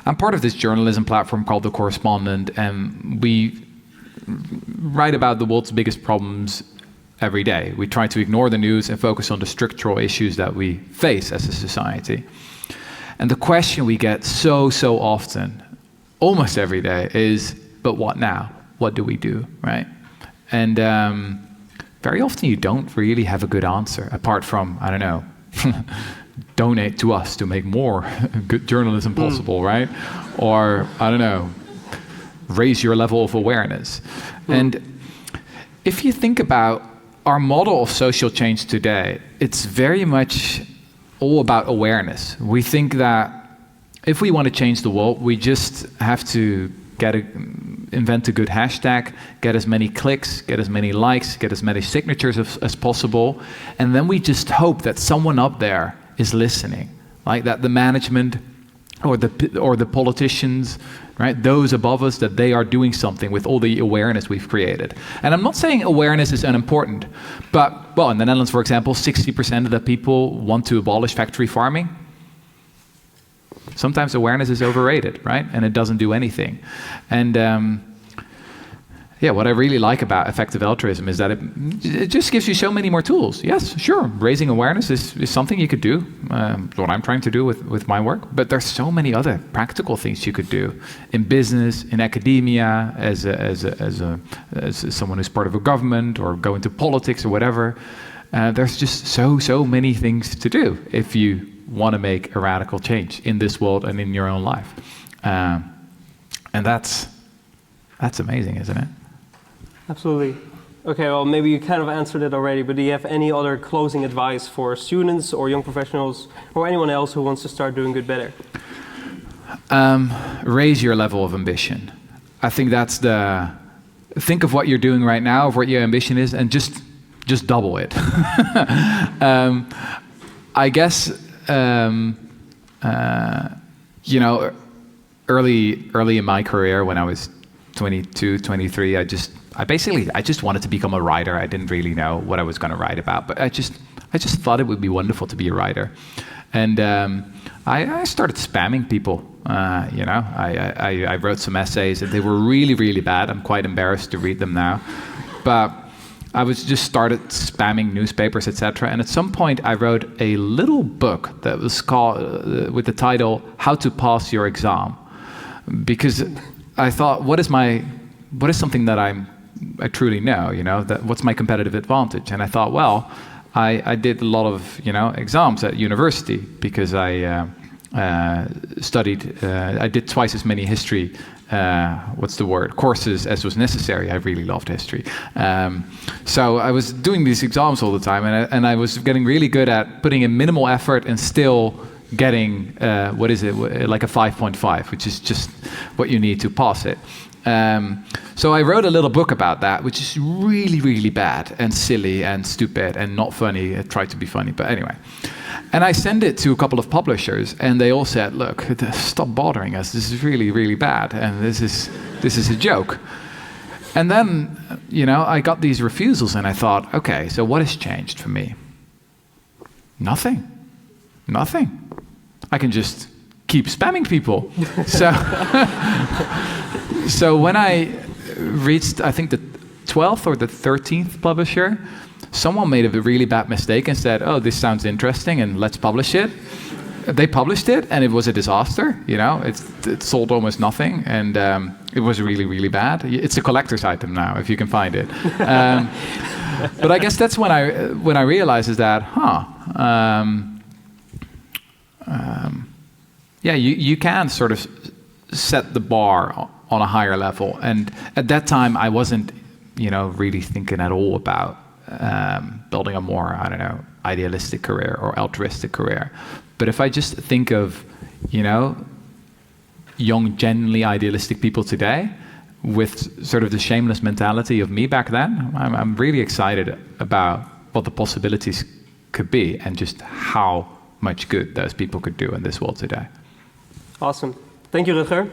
I'm part of this journalism platform called The Correspondent, and we write about the world's biggest problems every day. We try to ignore the news and focus on the structural issues that we face as a society. And the question we get so often, almost every day, is, but what now? What do we do, right? And very often you don't really have a good answer, apart from, I don't know, donate to us to make more good journalism possible, right? Or, I don't know, raise your level of awareness. And if you think about our model of social change today, it's very much all about awareness. We think that if we want to change the world, we just have to invent a good hashtag, get as many clicks, get as many likes, get as many signatures as possible, and then we just hope that someone up there is listening, like that the management or the politicians, right, those above us, that they are doing something with all the awareness we've created. And I'm not saying awareness is unimportant, but, well, in the Netherlands, for example, 60% of the people want to abolish factory farming. Sometimes awareness is overrated, right? And it doesn't do anything. And yeah, what I really like about effective altruism is that it just gives you so many more tools. Yes, sure, raising awareness is something you could do, what I'm trying to do with my work, but there's so many other practical things you could do in business, in academia, as someone who's part of a government, or go into politics or whatever. There's just so many things to do if you want to make a radical change in this world and in your own life. And that's amazing, isn't it? Absolutely. Okay, well, maybe you kind of answered it already, but do you have any other closing advice for students or young professionals or anyone else who wants to start doing good better? Raise your level of ambition. I think that's think of what you're doing right now, of what your ambition is, and just double it. I guess, you know, early in my career, when I was 22, 23, I just wanted to become a writer. I didn't really know what I was going to write about, but I just thought it would be wonderful to be a writer. And I started spamming people. You know, I wrote some essays, and they were really bad. I'm quite embarrassed to read them now. But I just started spamming newspapers, etc. And at some point, I wrote a little book that was called, with the title, How to Pass Your Exam. Because I thought, what is something that I truly know, you know, what's my competitive advantage? And I thought, well, I did a lot of, you know, exams at university because I studied, I did twice as many history, courses as was necessary. I really loved history. So I was doing these exams all the time, and I was getting really good at putting in minimal effort and still getting, like a 5.5, which is just what you need to pass it. So I wrote a little book about that, which is really bad and silly and stupid and not funny. I tried to be funny, but anyway. And I sent it to a couple of publishers, and they all said, look, stop bothering us. This is really bad, and this is a joke. And then, you know, I got these refusals, and I thought, okay, so what has changed for me? Nothing. I can just keep spamming people. So when I reached, I think, the 12th or the 13th publisher, someone made a really bad mistake and said, oh, this sounds interesting, and let's publish it. They published it, and it was a disaster. You know, it sold almost nothing, and it was really bad. It's a collector's item now, if you can find it. But I guess that's when I realized is that, yeah, you can sort of set the bar on a higher level. And at that time, I wasn't, you know, really thinking at all about building a more, I don't know, idealistic career or altruistic career. But if I just think of, you know, young, genuinely idealistic people today with sort of the shameless mentality of me back then, I'm really excited about what the possibilities could be and just how much good those people could do in this world today. Awesome. Thank you, Rutger.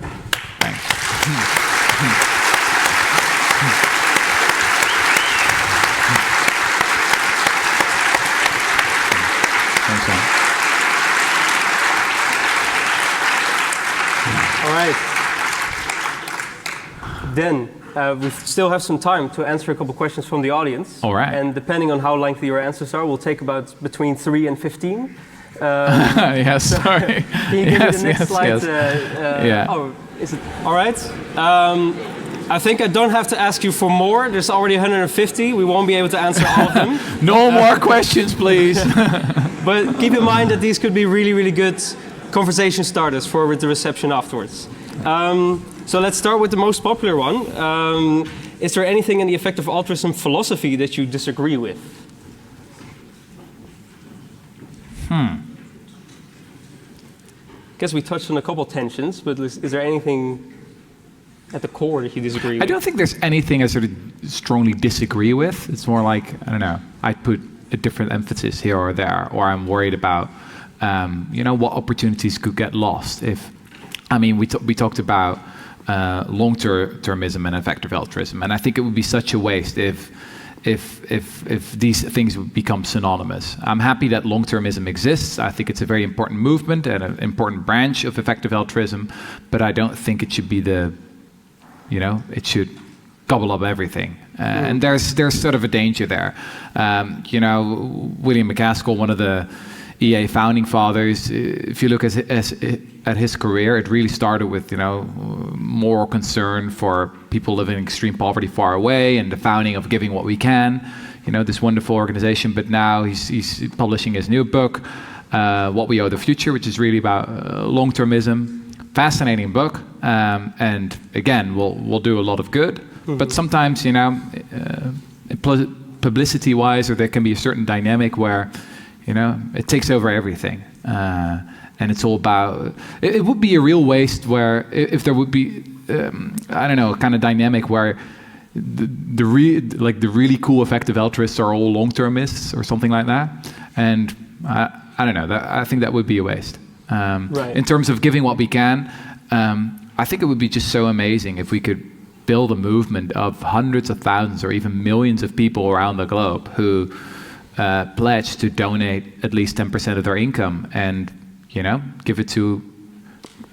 Thanks, man. All right. Then we still have some time to answer a couple questions from the audience. All right. And depending on how lengthy your answers are, we'll take about between 3 and 15. Yes, sorry. Can you give me the next slide? Yeah. Oh, is it all right? I think I don't have to ask you for more. There's already 150. We won't be able to answer all of them. No more questions, please. But keep in mind that these could be really, really good conversation starters for with the reception afterwards. So let's start with the most popular one. Is there anything in the effective altruism philosophy that you disagree with? I guess we touched on a couple tensions, but is there anything at the core that you disagree with? I don't think there's anything I sort of strongly disagree with. It's more like, I don't know, I put a different emphasis here or there, or I'm worried about, what opportunities could get lost if, we talked about long-termism and effective altruism, and I think it would be such a waste if these things would become synonymous. I'm happy that long-termism exists. I think it's a very important movement and an important branch of effective altruism, but I don't think it should be it should gobble up everything. And there's sort of a danger there. William McCaskill, one of the EA founding fathers, if you look at his career, it really started with moral concern for people living in extreme poverty far away, and the founding of Giving What We Can, this wonderful organization. But now he's publishing his new book, What We Owe the Future, which is really about long-termism. Fascinating book, and again, will do a lot of good. Mm-hmm. But sometimes, publicity-wise, or there can be a certain dynamic where it takes over everything, and it's all about. It would be a real waste where if there would be, a kind of dynamic where the really cool effective altruists are all long-termists or something like that, and I don't know. I think that would be a waste. Right. In terms of giving what we can, I think it would be just so amazing if we could build a movement of hundreds of thousands or even millions of people around the globe who pledge to donate at least 10% of their income and, give it to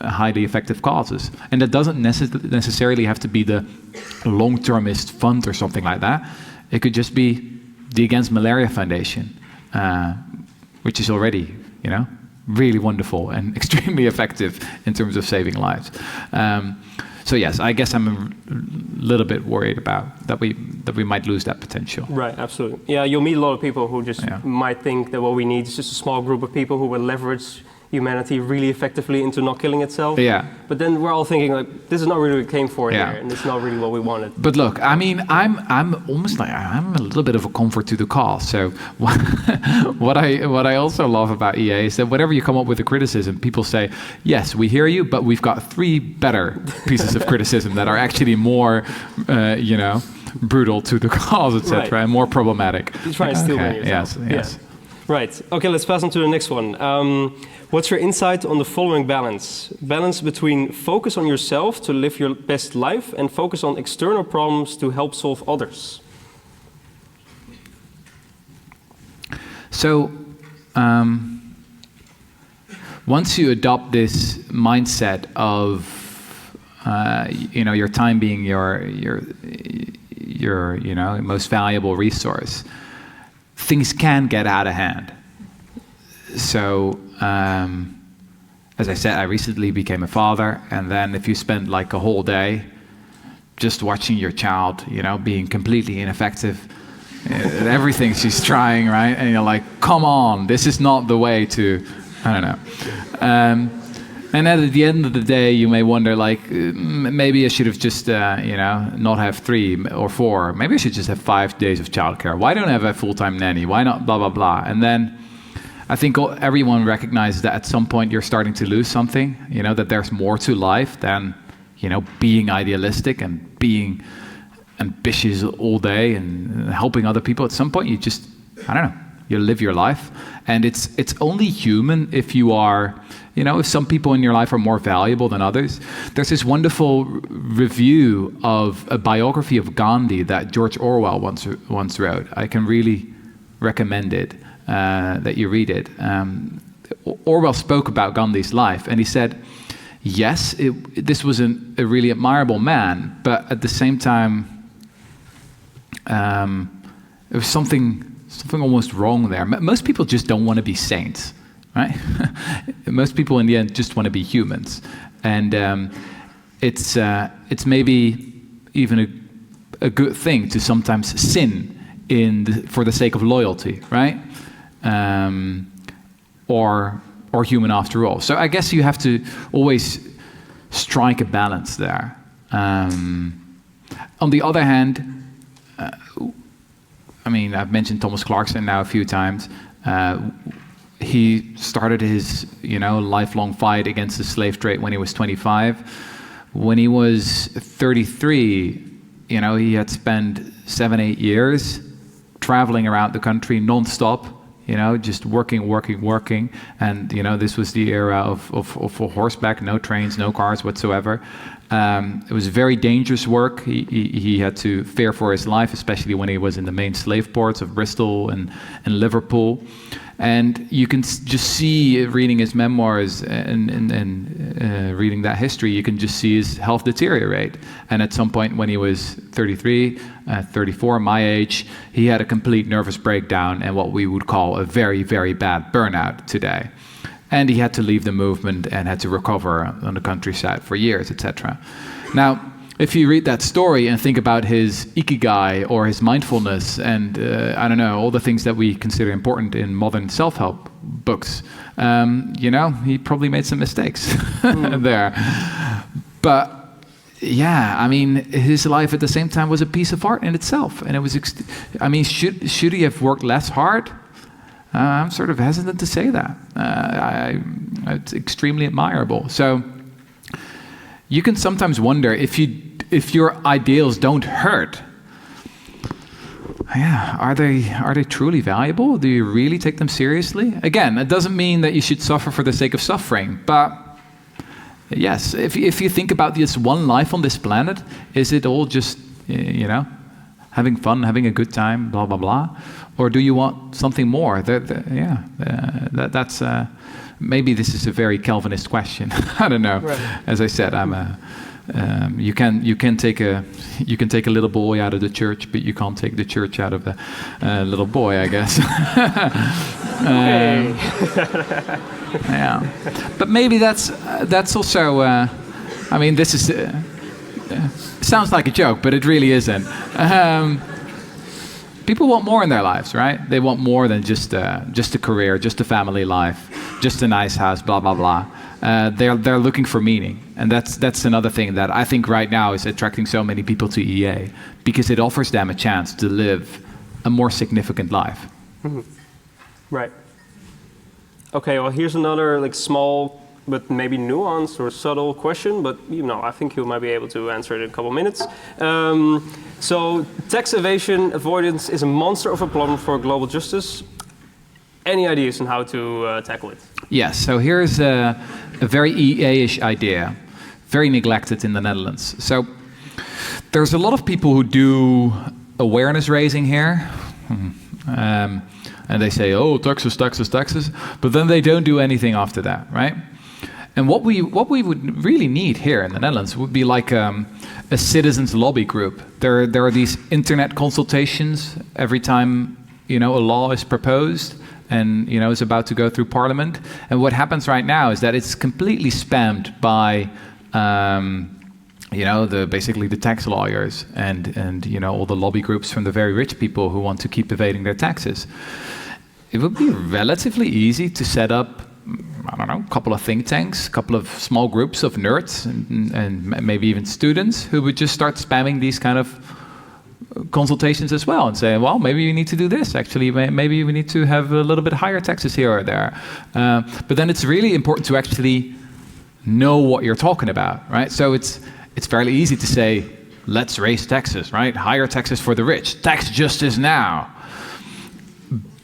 highly effective causes. And that doesn't necessarily have to be the long-termist fund or something like that. It could just be the Against Malaria Foundation, which is already, really wonderful and extremely effective in terms of saving lives. So yes, I guess I'm a little bit worried about that we might lose that potential. Right, absolutely. Yeah, you'll meet a lot of people who just might think that what we need is just a small group of people who will leverage humanity really effectively into not killing itself. Yeah. But then we're all thinking like, this is not really what we came for here, and it's not really what we wanted. But look, I'm almost like I'm a little bit of a comfort to the cause. So what I also love about EA is that whenever you come up with a criticism, people say, yes, we hear you, but we've got 3 better pieces of criticism that are actually more, brutal to the cause, etc., right. and more problematic. You try and steal them yourself. Yes. Yeah. Right. Okay, let's pass on to the next one. What's your insight on the following balance? Balance between focus on yourself to live your best life and focus on external problems to help solve others. So, once you adopt this mindset of, your time being your most valuable resource, things can get out of hand. So, as I said, I recently became a father, and then if you spend like a whole day just watching your child, being completely ineffective, everything she's trying, right? And you're like, come on, this is not the way to, I don't know. And then at the end of the day, you may wonder, like, maybe I should have just, not have 3 or 4. Maybe I should just have 5 days of childcare. Why don't I have a full-time nanny? Why not blah, blah, blah? And then I think everyone recognizes that at some point you're starting to lose something, that there's more to life than, being idealistic and being ambitious all day and helping other people. At some point you just, I don't know, You live your life, and it's only human if you are, if some people in your life are more valuable than others. There's this wonderful review of a biography of Gandhi that George Orwell once wrote. I can really recommend it, that you read it. Orwell spoke about Gandhi's life, and he said, yes, this was a really admirable man, but at the same time, there was something almost wrong there. Most people just don't want to be saints, right? Most people in the end just want to be humans, and it's maybe even a good thing to sometimes sin for the sake of loyalty, right? Or human after all. So I guess you have to always strike a balance there. On the other hand, I've mentioned Thomas Clarkson now a few times. He started his, lifelong fight against the slave trade when he was 25. When he was 33, he had spent 7-8 years traveling around the country non-stop, just working. And, this was the era of horseback, no trains, no cars whatsoever. It was very dangerous work. He had to fear for his life, especially when he was in the main slave ports of Bristol and Liverpool. And you can just see, reading his memoirs and reading that history, you can just see his health deteriorate. And at some point when he was 33, 34, my age, he had a complete nervous breakdown and what we would call a very, very bad burnout today. And he had to leave the movement and had to recover on the countryside for years, etc. Now, if you read that story and think about his ikigai or his mindfulness and, all the things that we consider important in modern self-help books, he probably made some mistakes there. But, his life at the same time was a piece of art in itself. And it was, should he have worked less hard? I'm sort of hesitant to say that. It's extremely admirable. So you can sometimes wonder if your ideals don't hurt. Are they truly valuable? Do you really take them seriously? Again, it doesn't mean that you should suffer for the sake of suffering, but yes, if you think about this one life on this planet, is it all just having fun, having a good time, blah blah blah? Or do you want something more? That's maybe this is a very Calvinist question. I don't know. Right. As I said, you can take a little boy out of the church, but you can't take the church out of a little boy, I guess. But maybe that's also. This is sounds like a joke, but it really isn't. People want more in their lives, right? They want more than just a career, just a family life, just a nice house, blah blah blah. They're looking for meaning, and that's another thing that I think right now is attracting so many people to EA, because it offers them a chance to live a more significant life. Mm-hmm. Right. Okay. Well, here's another small but maybe nuanced or subtle question, but I think you might be able to answer it in a couple minutes. So tax evasion avoidance is a monster of a problem for global justice. Any ideas on how to tackle it? Yes, so here's a very EA-ish idea, very neglected in the Netherlands. So there's a lot of people who do awareness raising here. And they say, oh, taxes, but then they don't do anything after that, right? And what we would really need here in the Netherlands would be like a citizens lobby group. There are these internet consultations every time a law is proposed and is about to go through Parliament. And what happens right now is that it's completely spammed by basically the tax lawyers and all the lobby groups from the very rich people who want to keep evading their taxes. It would be relatively easy to set up, a couple of think tanks, a couple of small groups of nerds and maybe even students who would just start spamming these kind of consultations as well and say, well, maybe we need to do this. Actually, maybe we need to have a little bit higher taxes here or there. But then it's really important to actually know what you're talking about, right? So it's fairly easy to say, let's raise taxes, right? Higher taxes for the rich. Tax justice now.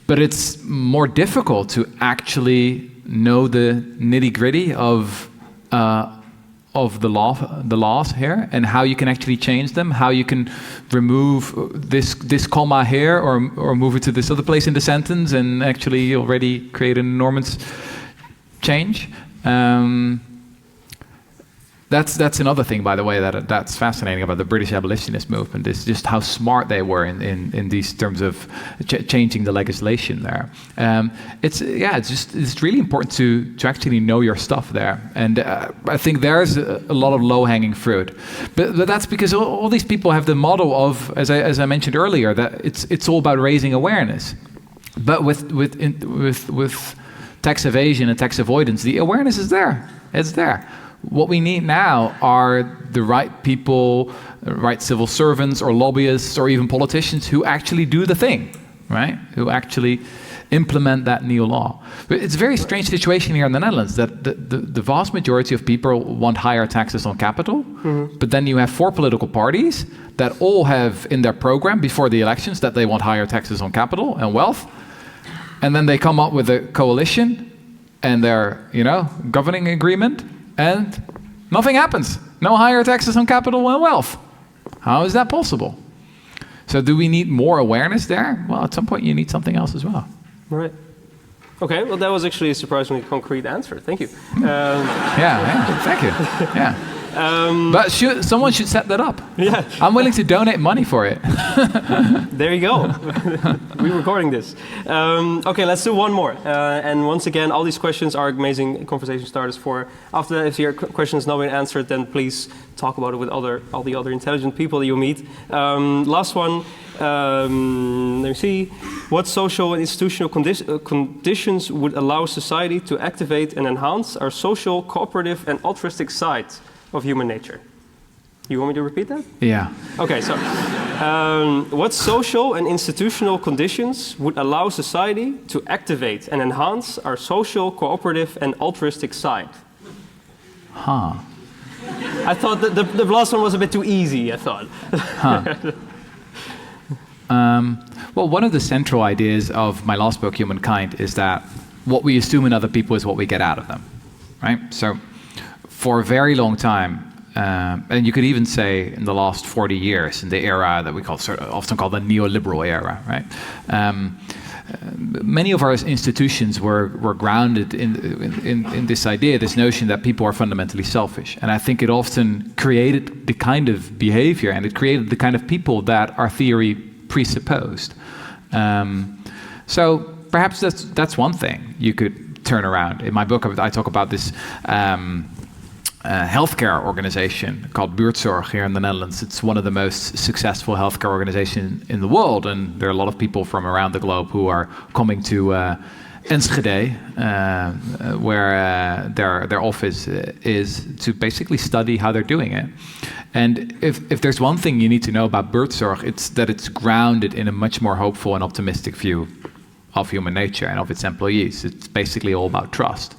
but it's more difficult to actually know the nitty-gritty of the laws here, and how you can actually change them, how you can remove this comma here, or move it to this other place in the sentence, and actually already create an enormous change. That's another thing, by the way, that's fascinating about the British abolitionist movement, is just how smart they were in these terms of changing the legislation there. It's really important to actually know your stuff there, and I think there's a lot of low-hanging fruit. But that's because all these people have the model of, as I mentioned earlier, that it's all about raising awareness. But with tax evasion and tax avoidance, the awareness is there. It's there. What we need now are the right people, right civil servants or lobbyists or even politicians who actually do the thing, right? Who actually implement that new law. But it's a very strange situation here in the Netherlands that the vast majority of people want higher taxes on capital, but then you have 4 political parties that all have in their program before the elections that they want higher taxes on capital and wealth, and then they come up with a coalition and their, governing agreement, and nothing happens. No higher taxes on capital and wealth. How is that possible? So do we need more awareness there? Well, at some point you need something else as well. Right. Okay, well, that was actually a surprisingly concrete answer. Thank you. Thank you. Yeah. But someone should set that up. Yeah. I'm willing to donate money for it. There you go. We're recording this. Okay, let's do one more. And once again, all these questions are amazing conversation starters for after. If your question has not been answered, then please talk about it with all the other intelligent people that you meet. Last one. Let me see. What social and institutional conditions would allow society to activate and enhance our social, cooperative, and altruistic side of human nature? You want me to repeat that? Yeah. Okay, so what social and institutional conditions would allow society to activate and enhance our social, cooperative, and altruistic side? Huh. I thought that the last one was a bit too easy, I thought. Huh. Well, one of the central ideas of my last book, Humankind, is that what we assume in other people is what we get out of them, right? So for a very long time, and you could even say in the last 40 years, in the era that we often call the neoliberal era, right? Many of our institutions were grounded in this idea, this notion that people are fundamentally selfish. And I think it often created the kind of behavior, and it created the kind of people that our theory presupposed. So perhaps that's one thing you could turn around. In my book, I talk about this healthcare organization called Buurtzorg here in the Netherlands. It's one of the most successful healthcare organizations in the world, and there are a lot of people from around the globe who are coming to Enschede, where their office is, to basically study how they're doing it. And if there's one thing you need to know about Buurtzorg, it's that it's grounded in a much more hopeful and optimistic view of human nature and of its employees. It's basically all about trust.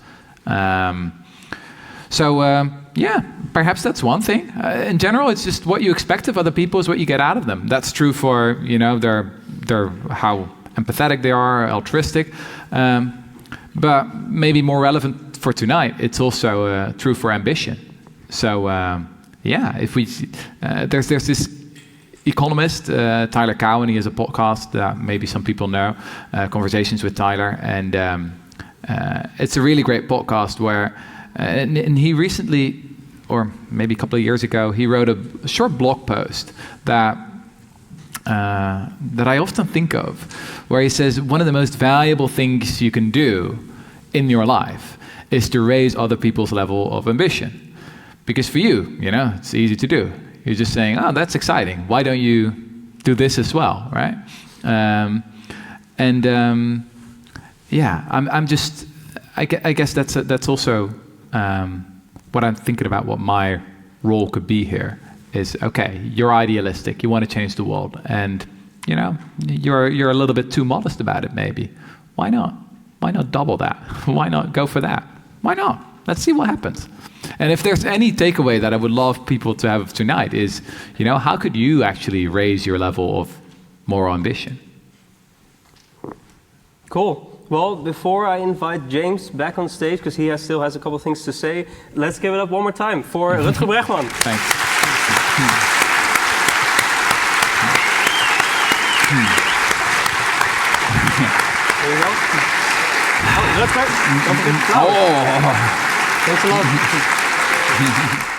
Yeah, perhaps that's one thing. In general, it's just what you expect of other people is what you get out of them. That's true for, their how empathetic they are, altruistic. But maybe more relevant for tonight, it's also true for ambition. So, if we there's this economist, Tyler Cowen. He has a podcast that maybe some people know, Conversations with Tyler, and it's a really great podcast where. And he recently, or maybe a couple of years ago, he wrote a short blog post that I often think of, where he says one of the most valuable things you can do in your life is to raise other people's level of ambition. Because for you, it's easy to do. You're just saying, oh, that's exciting. Why don't you do this as well, right? I guess that's also what I'm thinking about. What my role could be here is, okay, you're idealistic, you want to change the world, and you're a little bit too modest about it. Maybe why not double that? Why not go for that? Why not? Let's see what happens. And if there's any takeaway that I would love people to have tonight is, how could you actually raise your level of moral ambition? Cool. Well, before I invite James back on stage, because he still has a couple of things to say, let's give it up one more time for Rutger Bregman. Thanks. There you go. Oh, Rutger, don't forget to clap. Oh. Thanks a lot.